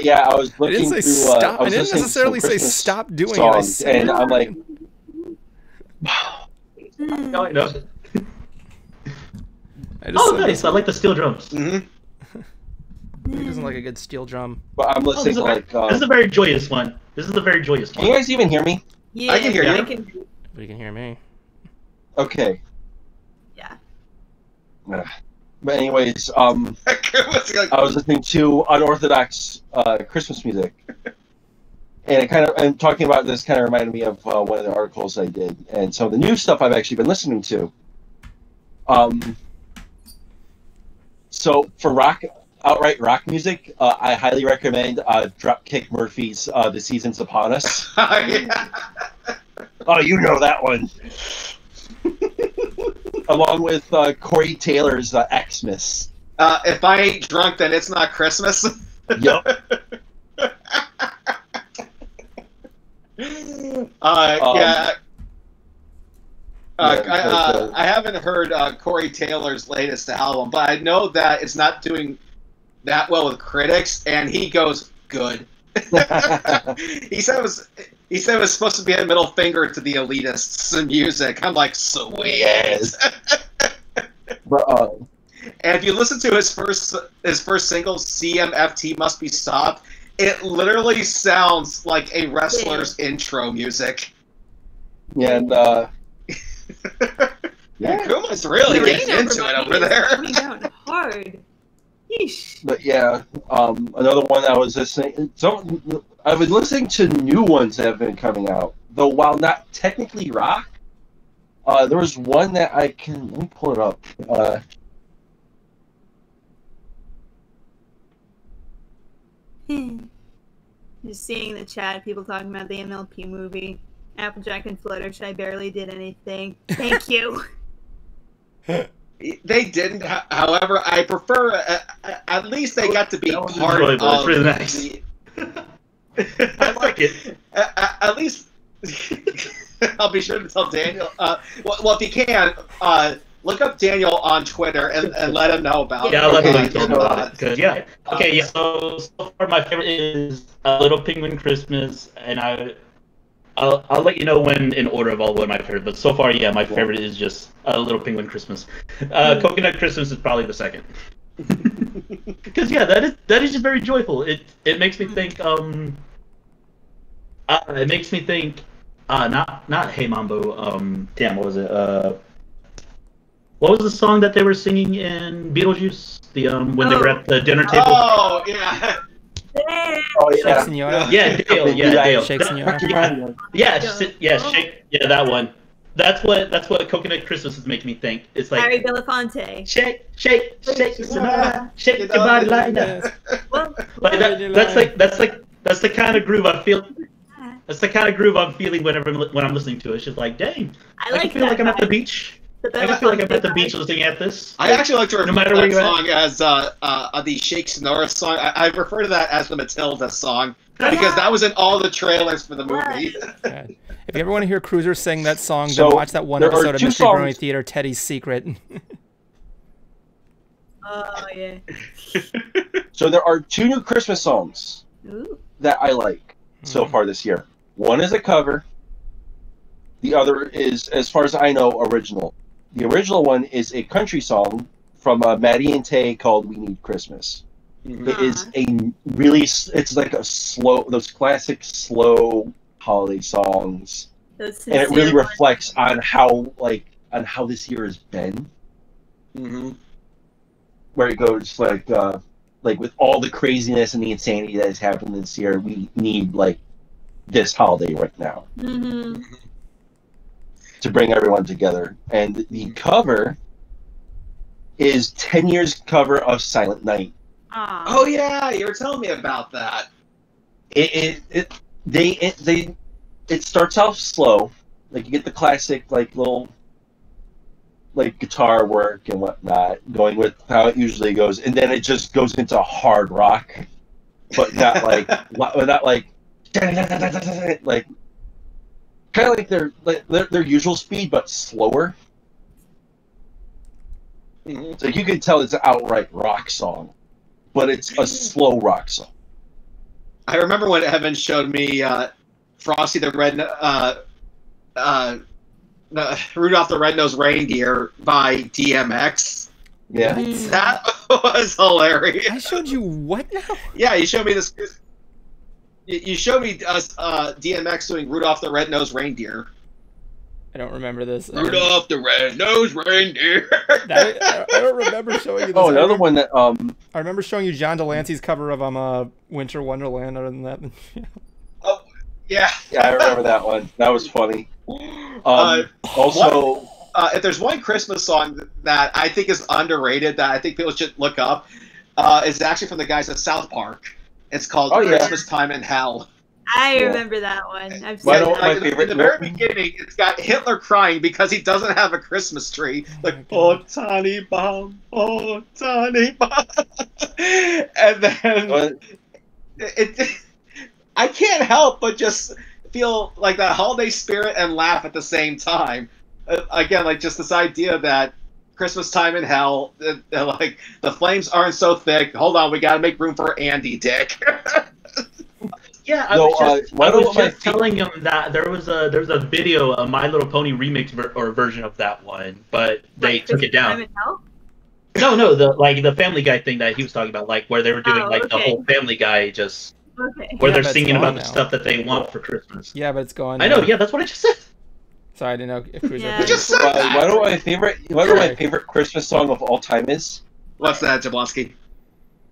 yeah, I was I looking didn't say through. stop. I I didn't was listening to some necessarily say Christmas stop doing songs, it. I said and I'm like, No, I know. I just Oh, said nice. I like the steel drums. Mhm. He doesn't like a good steel drum. but I'm Oh, listening to like. this is a very joyous one. This is a very joyous Can you one. guys even hear me? Yeah, I can hear you. I can, But you can hear me. Okay. yeah. But anyways, I was listening to unorthodox Christmas music, and and talking about this kind of reminded me of one of the articles I did, and some of the new stuff I've actually been listening to. So for outright rock music, I highly recommend Dropkick Murphys' "The Season's Upon Us." Oh, you know that one. Along with Corey Taylor's Xmas. If I ain't drunk, then it's not Christmas. Yep. Yeah. Yeah, I haven't heard Corey Taylor's latest album, but I know that it's not doing that well with critics, and he goes good. he said it was supposed to be a middle finger to the elitists in music. I'm like, sweet. Yes. But And if you listen to his first single, CMFT Must Be Stopped, it literally sounds like a wrestler's intro music. Yeah, and Kuma's really getting into it over there. Coming down hard. Yeesh. but yeah, another one I was listening. I've been listening to new ones that have been coming out, though while not technically rock. There was one that let me pull it up. Just seeing the chat, people talking about the MLP movie. Applejack and Fluttershy, I barely did anything. Thank you. They didn't. However, I prefer. At least they got to be part enjoyable. of. It's really nice. I like it. At least I'll be sure to tell Daniel. Well, if you can, look up Daniel on Twitter and let him know about it. Yeah, I'll let him know about it. Cause yeah. Okay. Yeah. So far, my favorite is A Little Penguin Christmas, and I'll let you know when in order of all what my favorite. But so far, yeah, my favorite is just A Little Penguin Christmas. Coconut Christmas is probably the second. Because yeah, that is just very joyful. It makes me think. It makes me think. Not Hey Mambo. Damn, what was it? What was the song that they were singing in Beetlejuice? The when they were at the dinner table. Oh yeah. Oh yeah, Senora. Yeah, Dale. Yeah, Dale. Shake Senora. Yeah, shake. Yeah, that one. That's what Coconut Christmas is making me think. It's like Harry Belafonte. shake, Senora, shake your body like that. Well, Like that's the kind of groove I feel. That's the kind of groove I'm feeling when I'm listening to it. It's just like, dang, I I can feel like I'm at the beach. I can feel like I'm at the beach listening at this. I actually like to refer matter to where that you're song as the Shake Sonora song. I refer to that as the Matilda song because that was in all the trailers for the movie. Yeah. If you ever want to hear Cruiser sing that song, So, then watch that one there are episode of two Mystery Brony songs- Theater, Teddy's Secret. Oh yeah. so there are 2 new Christmas songs Ooh. that I like so far this year. One is a cover. The other is, as far as I know, original. The original one is a country song from Maddie and Tay called "We Need Christmas." It is a it's like a slow, those classic slow holiday songs, Those and it really sincere ones. reflects on how this year has been. Mm-hmm. Where it goes like with all the craziness and the insanity that has happened this year, we need like this holiday right now Mhm. to bring everyone together. And the cover is 10 years cover of Silent Night. Aw. Oh yeah, you were telling me about that. It starts off slow, like you get the classic like little like guitar work and whatnot, going with how it usually goes, and then it just goes into hard rock, but not like not like like kind of like their usual speed, but slower. So you can tell it's an outright rock song, but it's a slow rock song. I remember when Evan showed me Frosty the Rudolph the Red-Nosed Reindeer by DMX. Yeah. That was hilarious. I showed you what now? Yeah, you showed me this. You showed me DMX doing Rudolph the Red-Nosed Reindeer. I don't remember this. Rudolph the Red-Nosed Reindeer. I don't remember showing you this. Oh, another one that I remember showing you John Delancey's cover of Winter Wonderland. Other than that, Yeah. yeah, I remember that one. That was funny. Also, if there's one Christmas song that I think is underrated that I think people should look up, it's actually from the guys at South Park. It's called Christmas Time in Hell. I remember that one. I've Why seen don't that. my favorite- In the very beginning, it's got Hitler crying because he doesn't have a Christmas tree. Like, oh, tiny bomb, oh, tiny bomb. And then I can't help but just feel like that holiday spirit and laugh at the same time. Again, like just this idea that Christmas Time in Hell, like the flames aren't so thick. Hold on, we got to make room for Andy Dick. Yeah, I was just telling him that there was a video, a My Little Pony remix or version of that one, but they took it down. Time in Hell? No, the Family Guy thing that he was talking about, like where they were doing Oh, like the okay. whole Family Guy just Okay. where Yeah, they're but it's singing gone about the now. stuff that they want for Christmas. Yeah, but it's gone. I know. now. Yeah, that's what I just said. Sorry, I didn't know if Cruiser. Yeah. You just said But that. one of my favorite Christmas song of all time is What's that, Jablonski?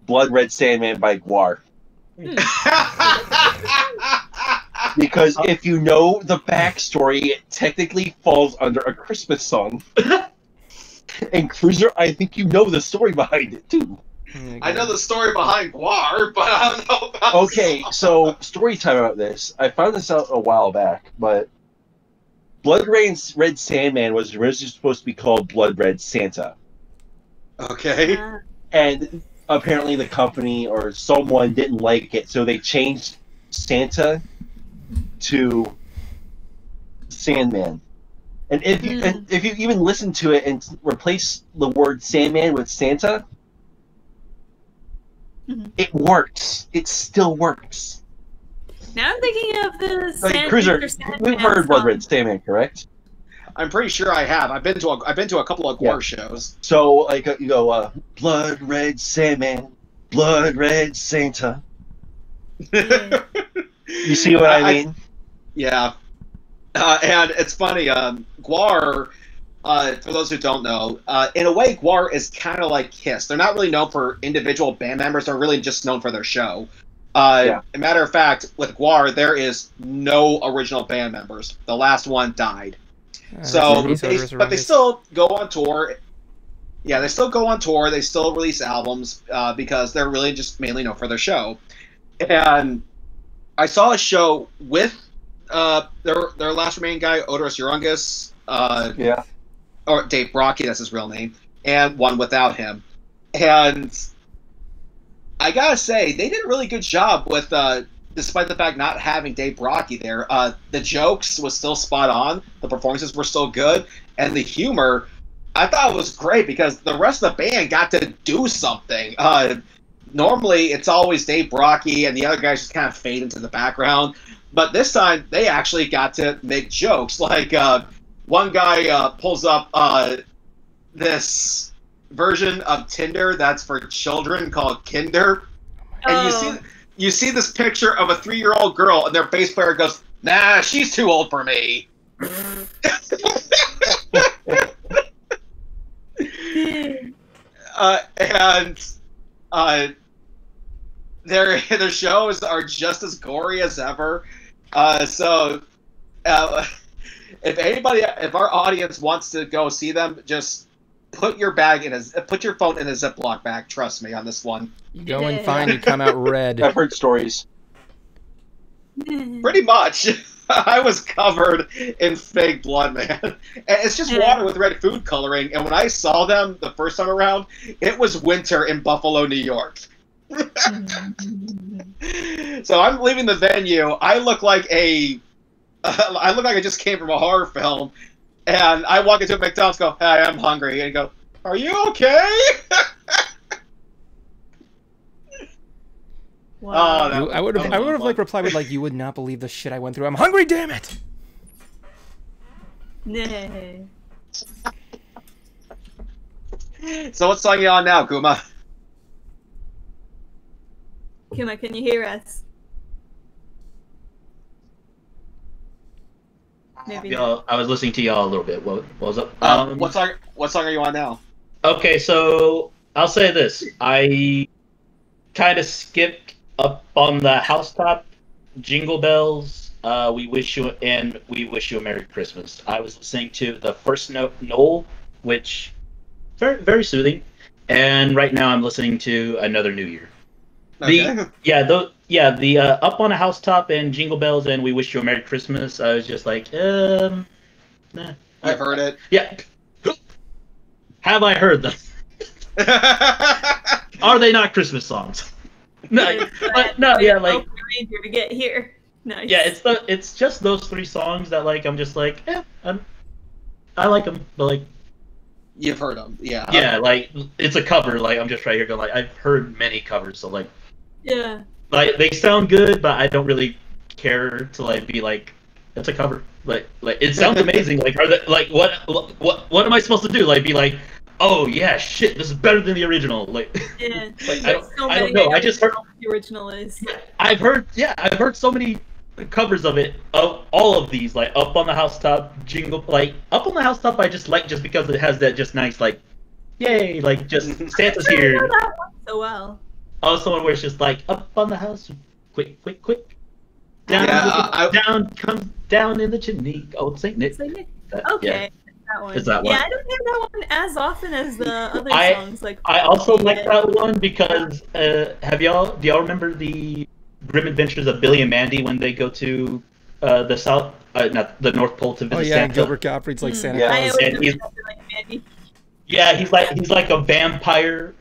"Blood Red Sandman" by Guar. Because if you know the backstory, it technically falls under a Christmas song. And Cruiser, I think you know the story behind it too. I know the story behind Guar, but I don't know about Okay, so story time about this. I found this out a while back, but Blood Red Sandman was originally supposed to be called Blood Red Santa. Okay. And apparently the company or someone didn't like it, so they changed Santa to Sandman. And if you even listen to it and replace the word Sandman with Santa, it works. It still works. Now I'm thinking of the Like, Cruiser, we've heard Blood Red Sandman, correct? I'm pretty sure I have. I've been to a couple of Guar shows. So, like, you go, Blood Red Sandman, Blood Red Santa. You see what I mean? Yeah. And it's funny, Guar, for those who don't know, in a way, Guar is kind of like Kiss. They're not really known for individual band members. They're really just known for their show. As a matter of fact, with Guar, there is no original band members. The last one died. But they still go on tour. Yeah, they still go on tour. They still release albums because they're really just mainly known for their show. And I saw a show with their last remaining guy, Oderus Urungus, or Dave Brockie, that's his real name, and one without him. And I gotta say, they did a really good job with, despite the fact not having Dave Brockie there. The jokes was still spot on, the performances were still good, and the humor, I thought it was great because the rest of the band got to do something. Normally, it's always Dave Brockie, and the other guys just kind of fade into the background. But this time, they actually got to make jokes. Like, one guy pulls up this version of Tinder that's for children called Kinder. And you see this picture of a 3-year-old girl, and their bass player goes, "Nah, she's too old for me." Their shows are just as gory as ever. If our audience wants to go see them, just put your phone in a Ziploc bag. Trust me on this one. You go in fine, you come out red. I've heard stories. Pretty much. I was covered in fake blood, man. And it's just water with red food coloring. And when I saw them the first time around, it was winter in Buffalo, New York. So I'm leaving the venue. I look like I just came from a horror film. And I walk into a McDonald's, go, "Hey, I'm hungry." And go, "Are you okay?" Wow. I would have like replied with like, "You would not believe the shit I went through. I'm hungry, damn it." Nay. So what song are you on now, Kuma? Kuma, can you hear us? Maybe. Y'all, I was listening to y'all a little bit. What was up? What song are you on now? Okay, so I'll say this: I kind of skipped up on the housetop, Jingle Bells. We wish you a Merry Christmas. I was listening to the first note, Noel, which very very soothing, and right now I'm listening to Another New Year. Okay. The Up on a Housetop and Jingle Bells and We Wish You a Merry Christmas. I was just like, nah. I've heard it. Yeah. Have I heard them? Are they not Christmas songs? No, like Ranger to get here. Nice. Yeah, it's just those 3 songs that like I'm just like, I like them, but like you've heard them, yeah. Yeah, like it's a cover. Like I'm just right here going like I've heard many covers, so like yeah, like they sound good, but I don't really care to like be like it's a cover. Like it sounds amazing. Like are they like what am I supposed to do? Like be like oh yeah, shit, this is better than the original. Like, Yeah. like There's so I don't many know. I just heard what the original is. I've heard so many covers of it, of all of these, like Up on the Housetop, Jingle, like Up on the Housetop. I just like just because it has that just nice like, yay, like just Santa's I know here. that one so well. Also, one where it's just like up on the house, quick, quick, quick, down, Yeah, down, comes down in the chimney. Oh, Saint Nick. Saint Nick. That- Okay. That one. It's that one. Yeah, I don't hear that one as often as the other I- songs. Like I also like that one because do y'all remember the Grim Adventures of Billy and Mandy when they go to the South, not the North Pole to visit Oh yeah, Santa? Gilbert Gottfried's like Santa Yeah. I Claus. always And he's- remember like Mandy. Yeah, he's like a vampire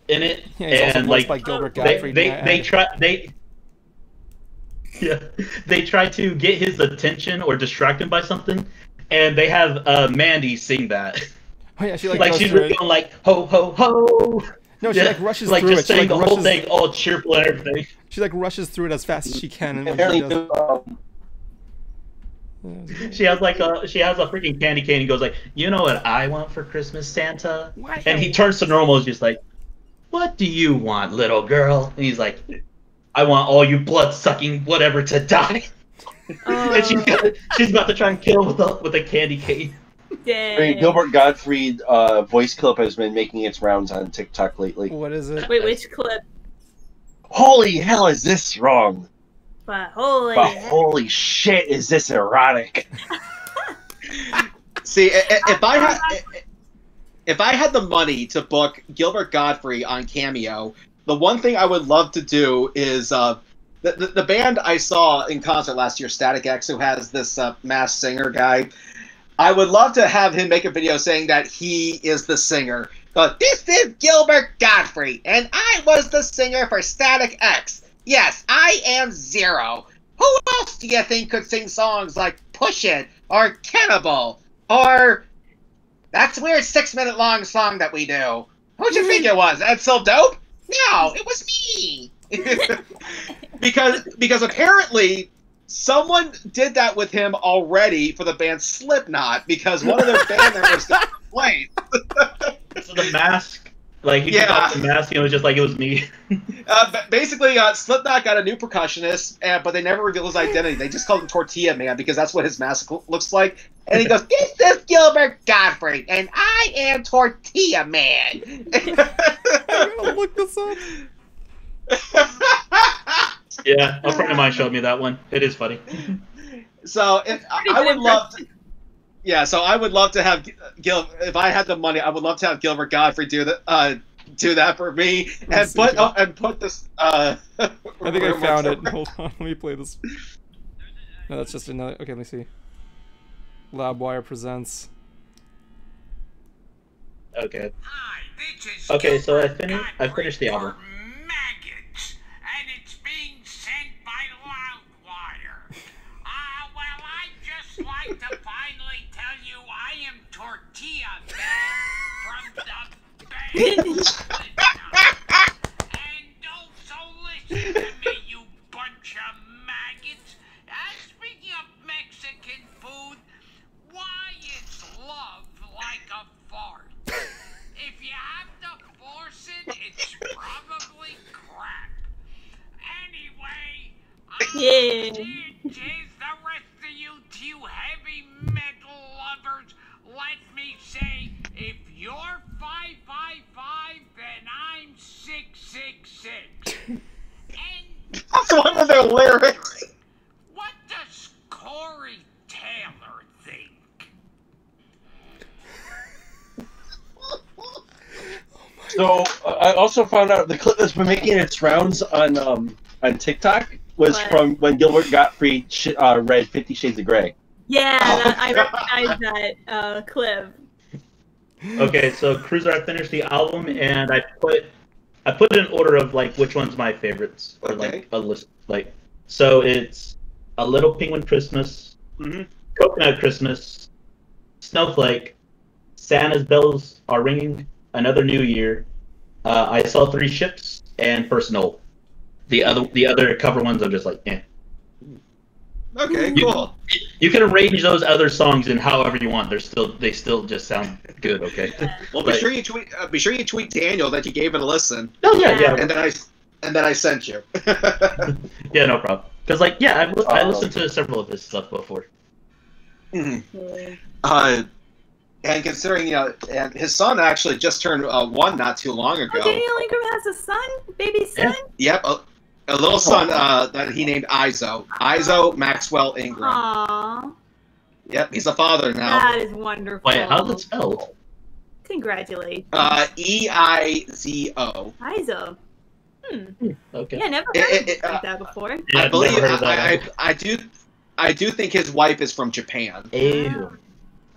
in it, Yeah, he's also and voiced like by Gilbert they- Gottfried. they try to get his attention or distract him by something, and they have Mandy sing that. Oh yeah, she like, Like goes she's through really it. going like ho ho ho. No, she Yeah, like rushes like through just it. She saying like the whole rushes. thing all cheerful and everything. She like rushes through it as fast as she can, and when she Apparently, does, um, yeah, it was great. She has a freaking candy cane and goes like, you know what I want for Christmas, Santa? And he turns to normal and is just like, what do you want, little girl? And he's like, I want all you blood sucking whatever to die. And she's about to try and kill with a candy cane. I mean, Dang. Gilbert Gottfried voice clip has been making its rounds on TikTok lately. What is it? Wait, which clip? Holy hell, is this wrong? But holy. But holy shit, is this erotic? See, if I had the money to book Gilbert Gottfried on Cameo, the one thing I would love to do is the band I saw in concert last year, Static X, who has this masked singer guy. I would love to have him make a video saying that he is the singer. But this is Gilbert Gottfried, and I was the singer for Static X. Yes, I am Zero. Who else do you think could sing songs like Push It, or Cannibal, or That's a weird 6-minute long song that we do? Who'd you think it was? That's so dope? No, it was me. because apparently someone did that with him already for the band Slipknot, because one of their band members got complained. So the mask, like he took off the mask and it was just like it was me. Basically, Slipknot got a new percussionist, but they never revealed his identity. They just called him Tortilla Man because that's what his mask looks like. And he goes, "This is Gilbert Gottfried, and I am Tortilla Man." I'm gonna look this up. Yeah, a friend of mine showed me that one. It is funny. So I would love to. Yeah, so I would love to have if I had the money, I would love to have Gilbert Gottfried do that for me and put this. I think I found it. Hold on, let me play this. No, that's just another. Okay, let me see. Labwire presents. Okay. Hi, this is Okay, so I Gilbert finished the album. for Maggots, and it's being sent by Loudwire. Well, I'd just like to finally tell you I am Tortilla Man from the band Slipknot. And also listen to me, you bunch of maggots. Speaking of Mexican food, why is love like a fart? If you have to force it, it's probably crap. Anyway, cheers the rest of you two heavy metal lovers. Let me say, if you're 555, then I'm 666. And That's one of their lyrics. what does Corey Taylor think? So I also found out the clip that's been making its rounds on TikTok was What? from when Gilbert Gottfried read 50 Shades of Grey. Yeah, I recognize that clip. Okay, so Cruiser, I finished the album and I put it in order of like which one's my favorites or like a list. Like, so it's A Little Penguin Christmas, Coconut Christmas, Snowflake, Santa's Bells Are Ringing, Another New Year, I Saw Three Ships, and First Noel. The other cover ones I'm just like, eh. Okay, You- cool. You can arrange those other songs in however you want. They still just sound good. Okay. Well, But- be sure you tweet Daniel that you gave it a listen, Oh yeah. and then I sent you. Yeah, no problem. Because I listened to several of his stuff before. Mhm. Yeah. And considering and his son actually just turned 1 not too long ago. Oh, Daniel Ingram has a son, baby son. Yep, a little son that he named Izo Maxwell Ingram. Aww, Yep, he's a father now. that is wonderful. Wait, how's it spelled? Congratulations. Eizo. Izo. Okay. Yeah, never heard It- like that before. Yeah, I I've believe never heard of that. I do think his wife is from Japan. Ew.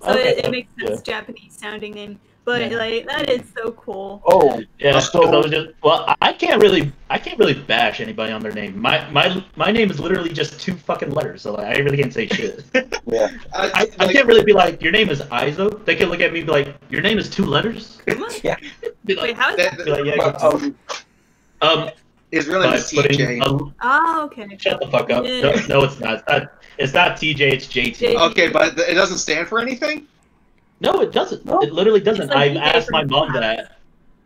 So Okay, it makes sense, yeah. Japanese sounding name. But Yeah. like that is so cool. Oh, Yeah, 'cause So- I was just I can't really bash anybody on their name. My name is literally just 2 fucking letters, so I really can't say shit. yeah. I can't really be like, your name is Izo. They can look at me and be like, your name is 2 letters. Yeah. Be like, Wait, how is that? be like, yeah. But, His real name by is putting TJ. Oh, okay. shut the fuck up. Yeah. No, it's not. It's not TJ. It's JT. J- Okay, but it doesn't stand for anything. No, it doesn't. No. It literally doesn't. It's like I've TJ asked from my mom House. that.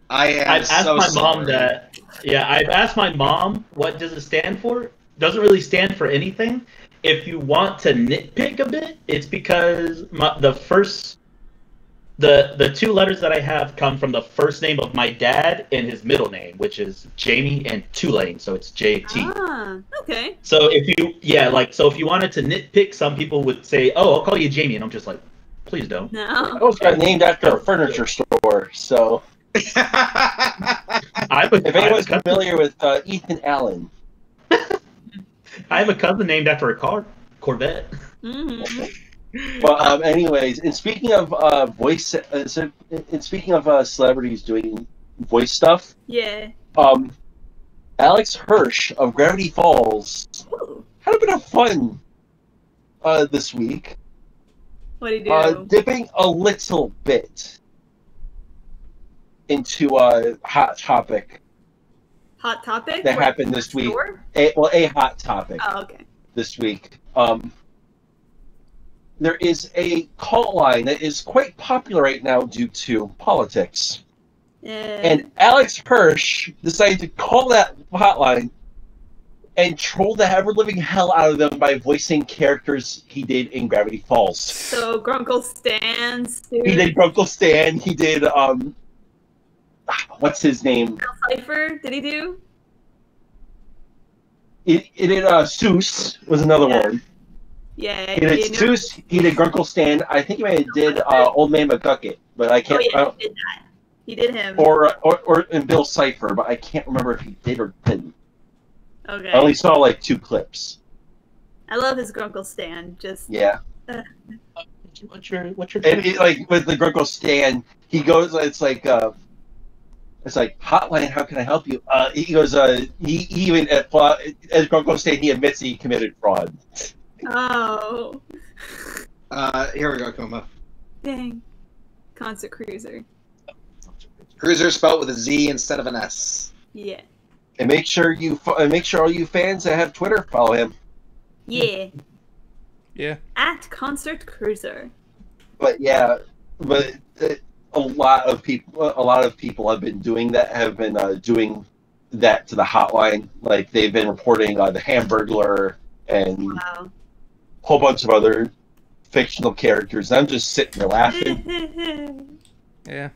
I am I've asked so my sorry. mom that. Yeah, I've asked my mom what does it stand for. Doesn't really stand for anything. If you want to nitpick a bit, it's because the 2 letters that I have come from the first name of my dad and his middle name, which is Jamie and Tulane, so it's JT. Ah, okay. So if you wanted to nitpick, some people would say, "Oh, I'll call you Jamie," and I'm just like, "Please don't." No. I was got named after a furniture store, so I if anyone's familiar with Ethan Allen, I have a cousin named after a car, Corvette. hmm but anyways, and speaking of voice, and speaking of celebrities doing voice stuff, Yeah. Alex Hirsch of Gravity Falls Ooh. had a bit of fun this week, What do you do? dipping a little bit into a hot topic Hot topic? that What, happened this week. store? A hot topic Oh, okay. this week. There is a call line that is quite popular right now due to politics. And Alex Hirsch decided to call that hotline and troll the ever-living hell out of them by voicing characters he did in Gravity Falls. So Grunkle Stan, Stu, He did Grunkle Stan, he did, what's his name? Cypher, did he do? It did, Seuss was another Yeah. one. Yeah. He did you know- Seuss, he did Grunkle Stan, I think he might have did, Old Man McGucket, but I Oh, can't, yeah, he did that. He did him. or and Bill Cipher, but I can't remember if he did or didn't. Okay. I only saw like 2 clips. I love his Grunkle Stan. Just Yeah. What's your And like with the Grunkle Stan, he goes. It's like hotline. How can I help you? He goes. He even as Grunkle Stan, he admits he committed fraud. oh, Here we go, Kuma. dang, Concert Cruiser. Cruiser spelled with a Z instead of an S. Yeah. And make sure all you fans that have Twitter follow him. Yeah. Yeah. At Concert Cruiser. But yeah, a lot of people have been doing that. Have been doing that to the hotline. Like they've been reporting the Hamburglar and Wow. a whole bunch of other fictional characters. I'm just sitting there laughing Yeah.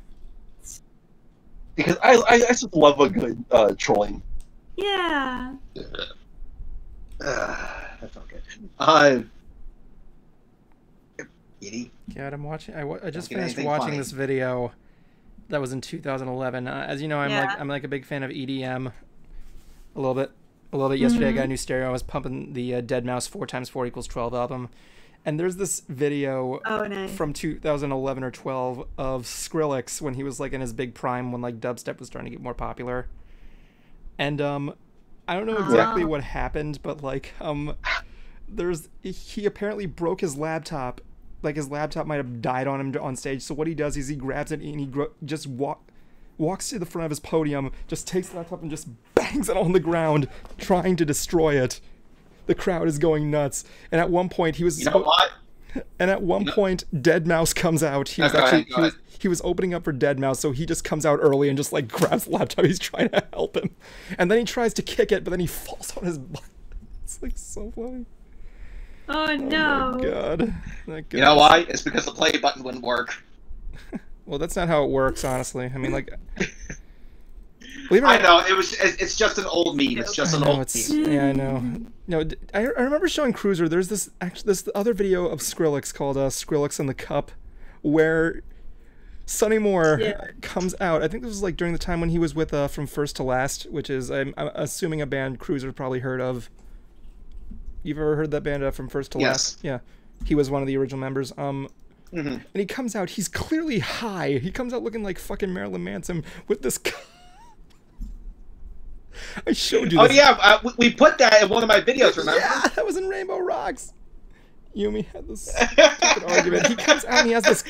because I just love a good trolling. yeah. That felt good. Edie? God, I'm watching. I just Get finished anything watching funny. this video that was in 2011. As you know, Yeah. I'm like a big fan of EDM. A little bit. Yesterday, I got a new stereo. I was pumping the Dead Mouse 4x4 = 12 album, and there's this video Oh, nice. from 2011 or 12 of Skrillex when he was like in his big prime when like dubstep was starting to get more popular. And I don't know exactly Oh. what happened, but like he apparently broke his laptop. Like his laptop might have died on him on stage. So what he does is he grabs it and he just walks to the front of his podium, just takes the laptop and just bangs it on the ground, trying to destroy it. The crowd is going nuts. And at one point, he was... You know what? And at one point, Deadmau5 comes out. He was Go ahead. he was opening up for Deadmau5, so he just comes out early and just like grabs the laptop. He's trying to help him, and then he tries to kick it, but then he falls on his butt. It's like so funny. Oh no! Oh my god! You know why? It's because the play button wouldn't work. Well, that's not how it works, honestly. I mean, like. I know it's just an old meme. It's just an old meme. Yeah, I know. No, I remember showing Cruiser. There's this other video of Skrillex called Skrillex in the Cup, where Sonny Moore comes out. I think this was like during the time when he was with From First to Last, which is I'm assuming a band Cruiser probably heard of. You've ever heard that band From First to Last? Yeah, he was one of the original members. And he comes out. He's clearly high. He comes out looking like fucking Marilyn Manson with this. I showed you this. Oh yeah, we put that in one of my videos, remember? Yeah, that was in Rainbow Rocks. Yumi had this stupid argument. He comes out and he has this...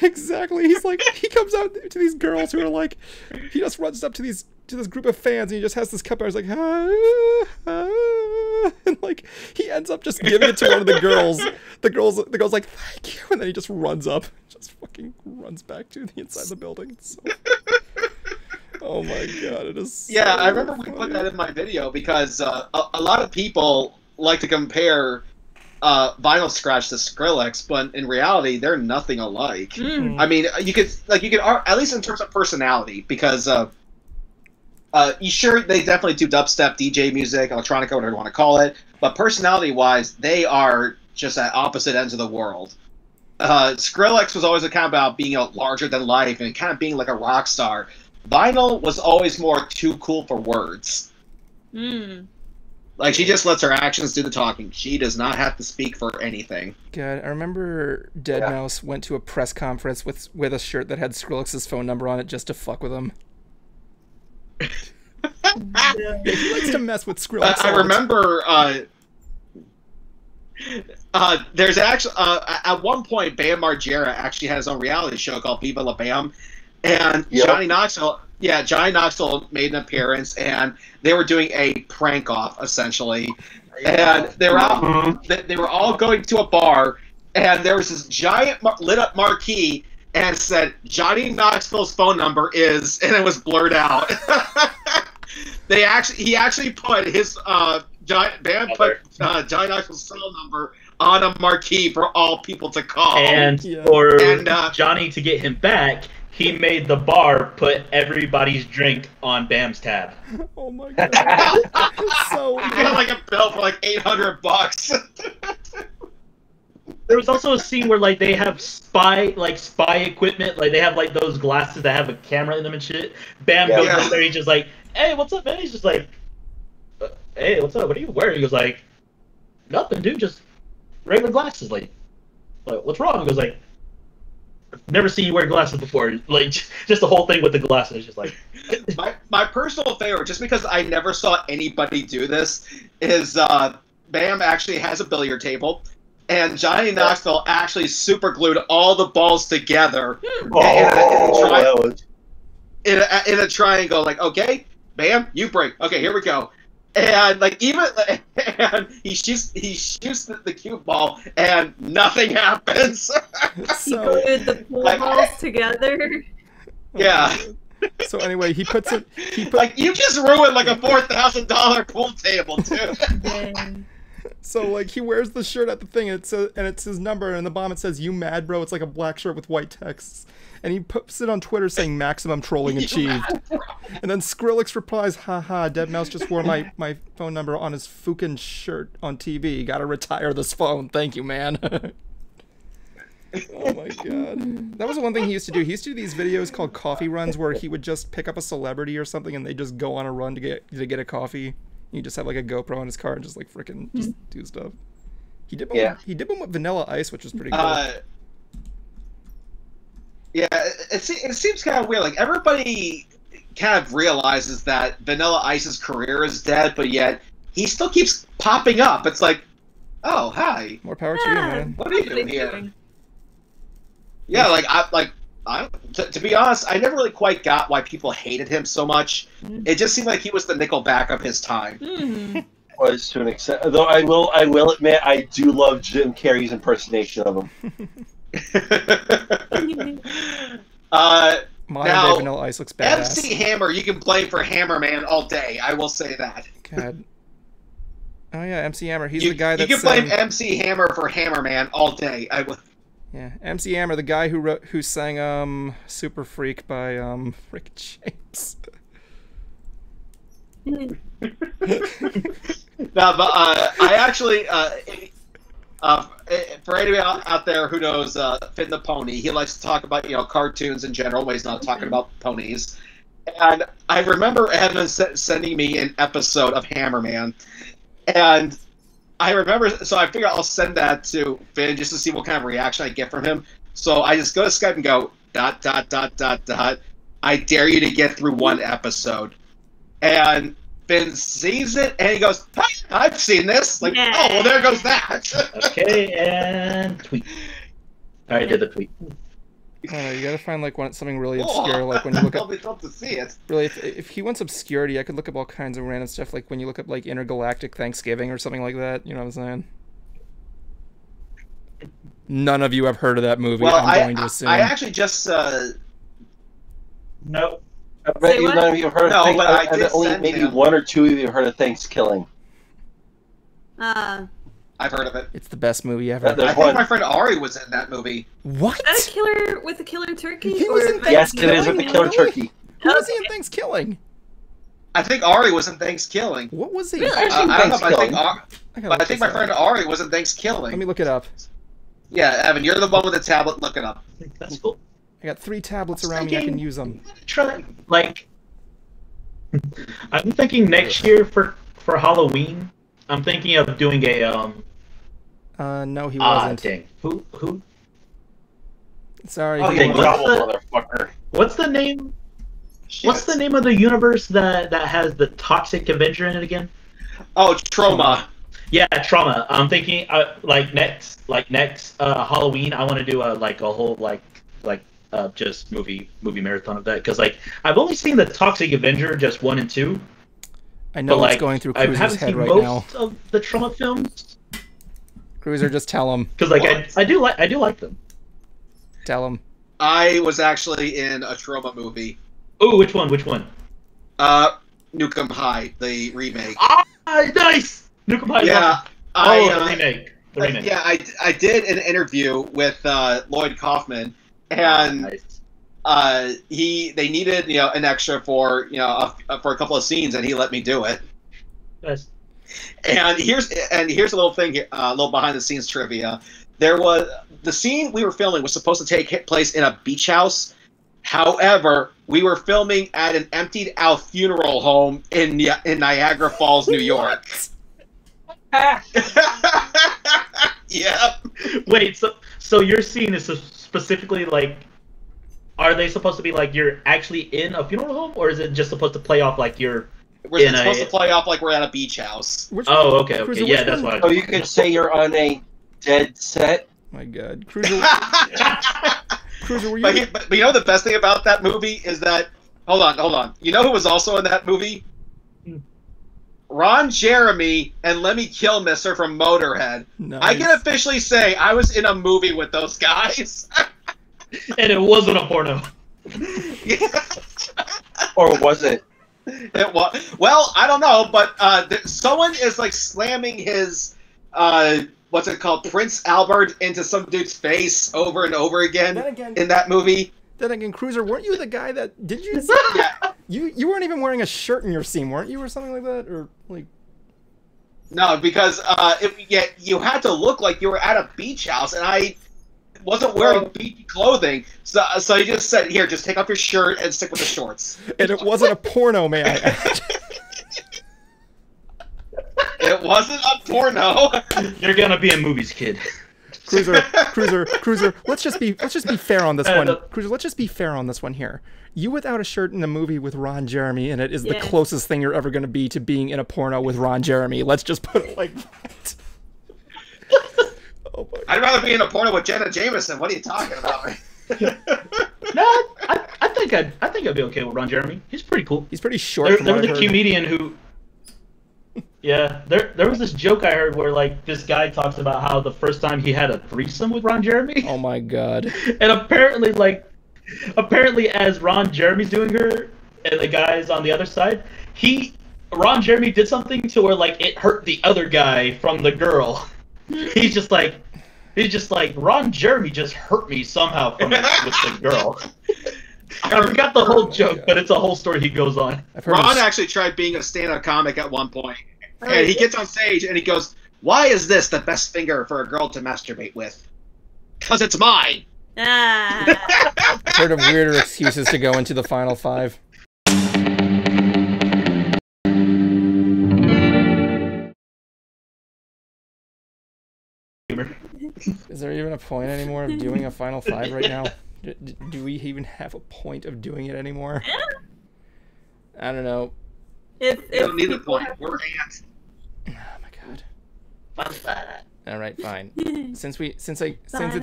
Exactly. He's like, he comes out to these girls who are like... He just runs up to this group of fans and he just has this cup out. He's like... and like, he ends up just giving it to one of the girls. The girl's like, thank you. And then he just runs up. Just fucking runs back to the inside the building. It's so... Oh my god, it is so I remember we funny. put that in my video because a lot of people like to compare Vinyl Scratch to Skrillex, but in reality, they're nothing alike. I mean, you could at least in terms of personality, because sure, they definitely do dubstep, DJ music, electronica, whatever you want to call it, but personality-wise, they are just at opposite ends of the world. Skrillex was always kind of about being larger than life and kind of being like a rock star. Vinyl was always more too cool for words. Like, she just lets her actions do the talking. She does not have to speak for anything. God, I remember Deadmau5 went to a press conference with a shirt that had Skrillex's phone number on it just to fuck with him. He likes to mess with Skrillex. I remember there's actually at one point Bam Margera actually had his own reality show called Viva La Bam. And Johnny Knoxville made an appearance, and they were doing a prank off essentially. And they were all going to a bar, and there was this giant lit up marquee, and it said Johnny Knoxville's phone number is, and it was blurred out. He actually put his Johnny Knoxville's phone number on a marquee for all people to call. And for Johnny to get him back, he made the bar put everybody's drink on Bam's tab. Oh my god. So he got like a bill for like $800. There was also a scene where like they have spy equipment, like they have like those glasses that have a camera in them and shit. Bam goes up there, he's just like, "Hey, what's up, man?" He's just like, "Hey, what's up? What are you wearing?" He goes like, "Nothing, dude, just regular glasses." Like what's wrong? He goes like, "Never seen you wear glasses before." Like, just the whole thing with the glasses, just like. my personal favorite, just because I never saw anybody do this, is Bam actually has a billiard table, and Johnny Knoxville actually super glued all the balls together in a triangle. Like, okay, Bam, you break. Okay, here we go. And like and he shoots the cue ball and nothing happens. He glued the pool balls together. Yeah. So anyway, he puts like, you just ruined like a $4,000 pool table, dude. Dang. So like, he wears the shirt at the thing, and it's his number, and in the bottom it says "You mad, bro?" It's like a black shirt with white text, and he puts it on Twitter saying "Maximum trolling achieved." And then Skrillex replies, "Haha, Deadmau5 just wore my phone number on his fucking shirt on TV. Gotta retire this phone. Thank you, man." Oh my god. That was the one thing he used to do. He used to do these videos called coffee runs, where he would just pick up a celebrity or something and they just go on a run to get a coffee. You just have like a GoPro on his car and just like freaking just do stuff. He did one with Vanilla Ice, which was pretty cool. Yeah, it seems kind of weird. Like, everybody kind of realizes that Vanilla Ice's career is dead, but yet he still keeps popping up. It's like, oh, hi. More power to you, man. What are you doing here? Yeah, to be honest, I never really quite got why people hated him so much. It just seemed like he was the Nickelback of his time. was to an extent. Though I will admit, I do love Jim Carrey's impersonation of him. Modern Now, Day Vanilla Ice looks badass. MC Hammer, you can blame for Hammerman all day. I will say that. God. Oh yeah, MC Hammer. He's You, the guy you that can blame MC Hammer for Hammerman all day. I will. Yeah, MC Hammer, the guy who sang Super Freak by Rick James. No, but I actually, for anybody out there who knows Finn the Pony, he likes to talk about cartoons in general, but he's not talking about ponies. And I remember Evan sending me an episode of Hammerman, and I remember, so I figured I'll send that to Finn just to see what kind of reaction I get from him. So I just go to Skype and go ... I dare you to get through one episode. And Finn sees it, and he goes, hey, I've seen this. Like, Yeah. oh, well, there goes that. Okay, and tweet. I did the tweet. I don't know, you gotta find like something really obscure, like when you look I'll up. be thrilled to see it. Really, if he wants obscurity, I could look up all kinds of random stuff, like when you look up like intergalactic Thanksgiving or something like that. You know what I'm saying? None of you have heard of that movie. Well, I'm going to assume. I actually just No. I bet Say you what? none of you have heard No, of but I bet did only send maybe him. one or two of you have heard of Thanksgiving. I've heard of it. It's the best movie ever. There's I think one. my friend Ari was in that movie. What? Is that a killer with a killer turkey? He or was in Yes, it is with the killer Really? turkey. Who was he in Thanksgiving? I think Ari was in Thanksgiving. What was he? Really? I don't know, but I think, Thanksgiving. but I think my friend Ari was in Thanksgiving. Let me look it up. Yeah, Evan, you're the one with the tablet. Look it up. That's cool. I got 3 tablets around me. I can use them. Try, like, I'm thinking next year for Halloween. I'm thinking of doing a No, he wasn't. dang. Who? Sorry. Okay, he what's wasn't. the- motherfucker. What's the name? What's the name of the universe that has the Toxic Avenger in it again? Oh, Trauma. Yeah, Trauma. I'm thinking next Halloween. I want to do a whole just movie marathon of that, because I've only seen the Toxic Avenger just 1 and 2. I know But what's going through I Cruiser's haven't head seen right most now. of the Trauma films, Cruiser, just tell him. because What? I do like them. Tell him. I was actually in a Trauma movie. Oh, which one? Which one? Nukem High, the remake. Ah, nice. Nukem High. Yeah, The remake. The remake. Yeah, I did an interview with Lloyd Kaufman, and Nice. they needed an extra for for a couple of scenes, and he let me do it. Nice. And here's a little thing, a little behind the scenes trivia. There was the scene we were filming was supposed to take place in a beach house. However, we were filming at an emptied out funeral home in Niagara Falls, New York. Yep. Wait, so your scene is specifically are they supposed to be you're actually in a funeral home, or is it just supposed to play off you're We're in supposed to play off like we're at a beach house. Which Oh, okay, Cruiser, yeah, which that's one? why. Oh, you could say you're on a dead set. My God, Cruiser. Cruiser, were you? But you know the best thing about that movie is that hold on. You know who was also in that movie? Ron Jeremy and Lemmy Kilmister from Motorhead. Nice. I can officially say I was in a movie with those guys. And it wasn't a porno. Or was it? It was, well, I don't know, but someone is slamming his what's it called, Prince Albert into some dude's face over and over again Then again, in that movie. Cruiser, weren't you the guy that did you? Yeah. You weren't even wearing a shirt in your scene, weren't you, or something like that, or like? No, because you had to look like you were at a beach house, and I wasn't wearing beach clothing, so you just said, "Here, just take off your shirt and stick with the shorts." And it wasn't a porno, may I add? It wasn't a porno. You're gonna be in movies, kid. Cruiser. Let's just be fair on this one. no. Cruiser, let's just be fair on this one here. You without a shirt in a movie with Ron Jeremy in it is the Yeah. closest thing you're ever going to be to being in a porno with Ron Jeremy. Let's just put it like that. Oh my God. I'd rather be in a porno with Jenna Jameson. What are you talking about? No, I think I'd be okay with Ron Jeremy. He's pretty cool. He's pretty short. There from was what a I heard. comedian who. Yeah, there was this joke I heard where like this guy talks about how the first time he had a threesome with Ron Jeremy, Oh my god. and apparently as Ron Jeremy's doing her and the guy's on the other side, Ron Jeremy did something to where like it hurt the other guy from the girl. He's just like Ron Jeremy just hurt me somehow from it with the girl. I forgot the whole joke, but it's a whole story he goes on. I've heard Ron of- actually tried being a stand-up comic at one point. And he gets on stage and he goes, "Why is this the best finger for a girl to masturbate with? Because it's mine." Ah. I've heard of weirder excuses to go into the final 5. Is there even a point anymore of doing a final 5 right now? Do we even have a point of doing it anymore? I don't know. If We don't need a people point. have- We're ants. Oh my god. Fun. All right, fine. Since it's Final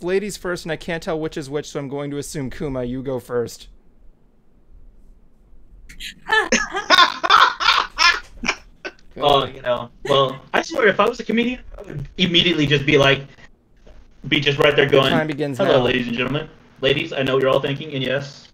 ladies first, and I can't tell which is which, so I'm going to assume Kuma, you go first. Oh, you know. Well, I swear, if I was a comedian, I would immediately just be right there going, Time begins "Hello, now." ladies and gentlemen. Ladies, I know what you're all thinking, and yes.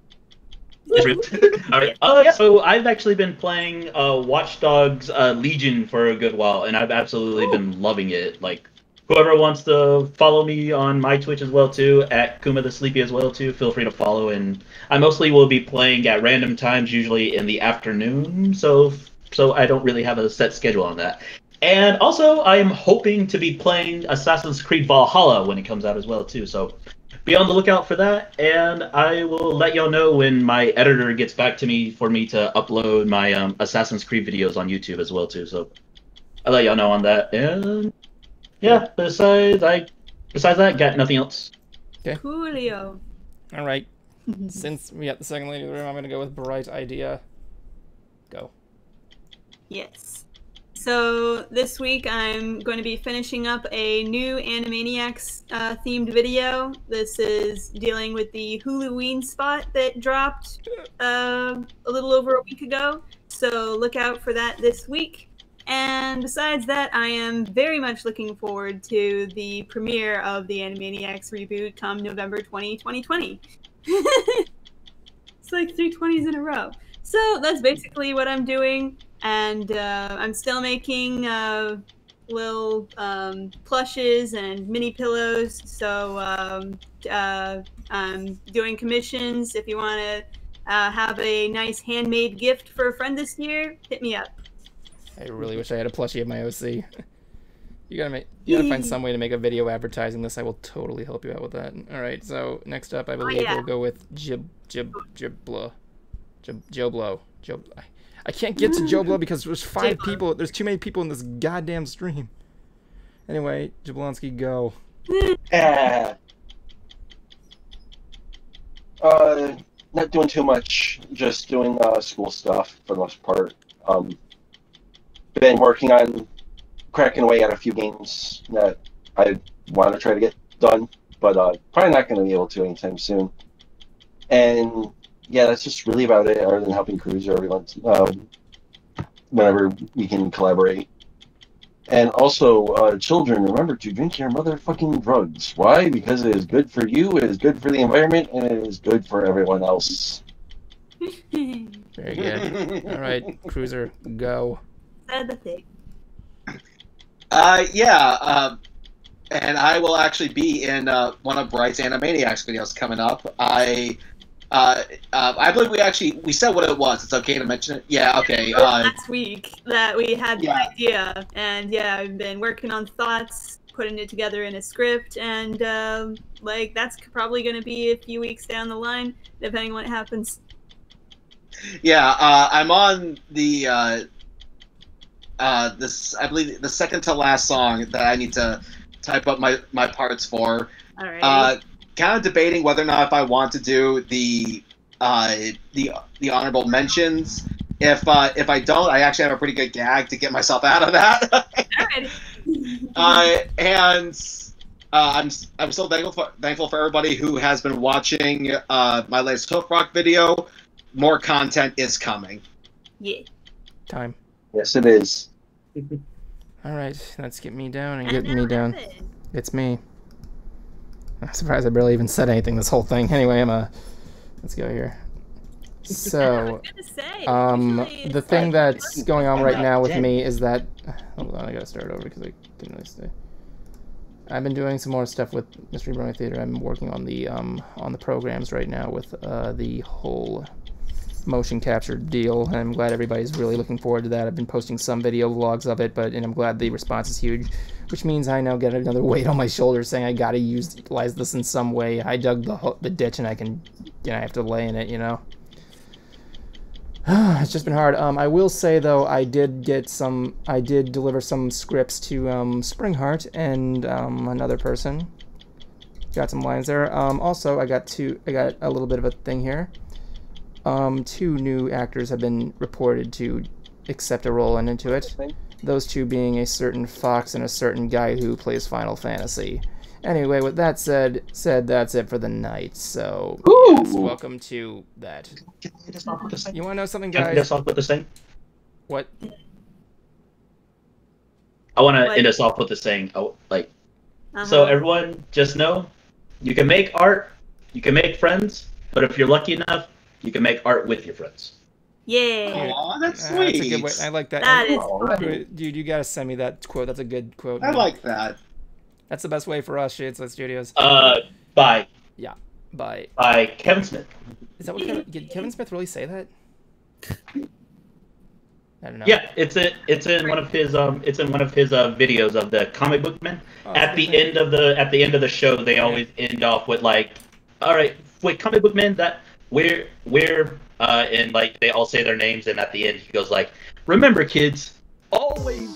All right. Oh, yeah. So I've actually been playing Watch Dogs Legion for a good while, and I've absolutely been loving it. Like, whoever wants to follow me on my Twitch as well too, at Kuma the Sleepy as well too, feel free to follow. And I mostly will be playing at random times, usually in the afternoon. So I don't really have a set schedule on that. And also, I am hoping to be playing Assassin's Creed Valhalla when it comes out as well too. So be on the lookout for that, and I will let y'all know when my editor gets back to me for me to upload my Assassin's Creed videos on YouTube as well too. So I'll let y'all know on that. And yeah, besides that, got nothing else. Coolio. All right. Since we got the second lady of the room, I'm going to go with Bright Idea. Go. Yes. So this week I'm going to be finishing up a new Animaniacs themed video. This is dealing with the Halloween spot that dropped a little over a week ago. So look out for that this week. And besides that, I am very much looking forward to the premiere of the Animaniacs reboot come November 2020. It's like 3 20s in a row. So that's basically what I'm doing. And I'm still making little plushes and mini pillows. So I'm doing commissions. If you want to have a nice handmade gift for a friend this year, hit me up. I really wish I had a plushie of my OC. You gotta find some way to make a video advertising this. I will totally help you out with that. All right. So next up, I believe we'll go with Joblo. I can't get to Joblo because there's 5 people. There's too many people in this goddamn stream. Anyway, Jablonski, go. Not doing too much. Just doing school stuff for the most part. Been working on cracking away at a few games that I want to try to get done, but probably not going to be able to anytime soon. And yeah, that's just really about it, other than helping Cruiser every once, whenever we can collaborate. And also, children, remember to drink your motherfucking drugs. Why? Because it is good for you, it is good for the environment, and it is good for everyone else. Very good. All right, Cruiser, go. Said the thing. And I will actually be in one of Bright's Animaniacs videos coming up. I believe we said what it was. It's okay to mention it. Yeah, okay. Last week that we had the idea, and yeah, I've been working on thoughts, putting it together in a script, and that's probably going to be a few weeks down the line, depending on what happens. Yeah, I'm on the I believe the second to last song that I need to type up my parts for. All right. Kind of debating whether or not if I want to do the honorable mentions. If I don't, I actually have a pretty good gag to get myself out of that. All right. I'm so thankful for everybody who has been watching my latest Hoof Rock video. More content is coming. Yeah. Time. Yes, it is. All right, let's get me down and And get me now down. Evan. It's me. I'm surprised I barely even said anything this whole thing. Anyway, let's go here. I So, was gonna say, usually the it's thing like- that's going on right now with me is that, hold on, I gotta start over because I couldn't really stay. I've been doing some more stuff with Mystery Brewing Theater. I'm working on the programs right now with the whole motion capture deal, and I'm glad everybody's really looking forward to that. I've been posting some video vlogs of it, and I'm glad the response is huge, which means I now get another weight on my shoulders saying I gotta utilize this in some way. I dug the ditch and I have to lay in it, you know. It's just been hard. I will say though, I did deliver some scripts to Springheart and another person. Got some lines there. Also, I got a little bit of a thing here. 2 new actors have been reported to accept a role in Into It. Those 2 being a certain Fox and a certain guy who plays Final Fantasy. Anyway, with that said, that's it for the night. So, yes, welcome to that. Can I just off with this thing? You want to know something, Can I guys? just off with this thing? What? I want to What? end us off with this saying. Oh, like, Uh-huh. so everyone, just know, you can make art, you can make friends, but if you're lucky enough, you can make art with your friends. Yeah. Aw, that's That's a good sweet. way. I like that. That is Oh, fun. Dude, you gotta send me that quote. That's a good quote. I like that. That's the best way for us, Shadeslight Studios. By Bye. Kevin Smith. Is that what did Kevin Smith really say that? I don't know. Yeah, it's in one of his videos of the Comic Book Men. Oh, At the end of the show, they always end off with like, all right, wait, Comic Book Men, that we're and like they all say their names, and at the end he goes like, remember kids, always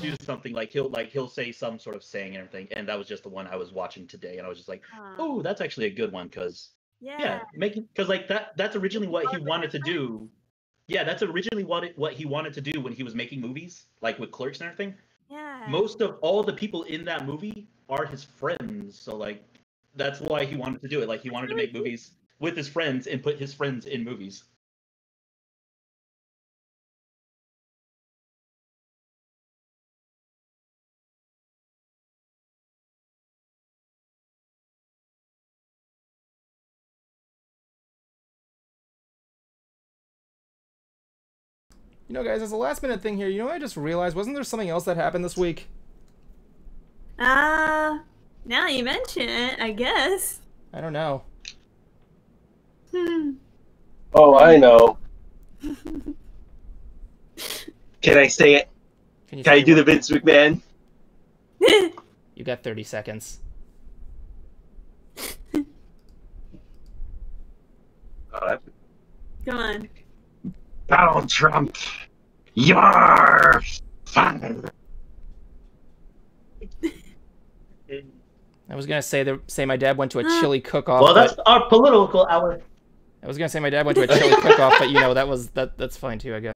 do something. Like he'll say some sort of saying and everything, and that was just the one I was watching today, and I was just like, oh, that's actually a good one, because yeah, because like that's originally what he wanted to do. Yeah, that's originally what he wanted to do when he was making movies, like with Clerks and everything. Yeah. Most of all the people in that movie are his friends, so like that's why he wanted to do it. Like he wanted to make movies with his friends and put his friends in movies. You know, guys, as a last minute thing here, you know what I just realized? Wasn't there something else that happened this week? Now you mention it, I guess. I don't know. Oh, I know. Can I say it? Can you Can I say do the what? Vince McMahon? You got 30 seconds. Come on. Donald Trump, you're fired. I was gonna say my dad went to a chili cook-off. Well, that's but our political hour. I was gonna say my dad went to a chili cook-off, but you know that's fine too, I guess.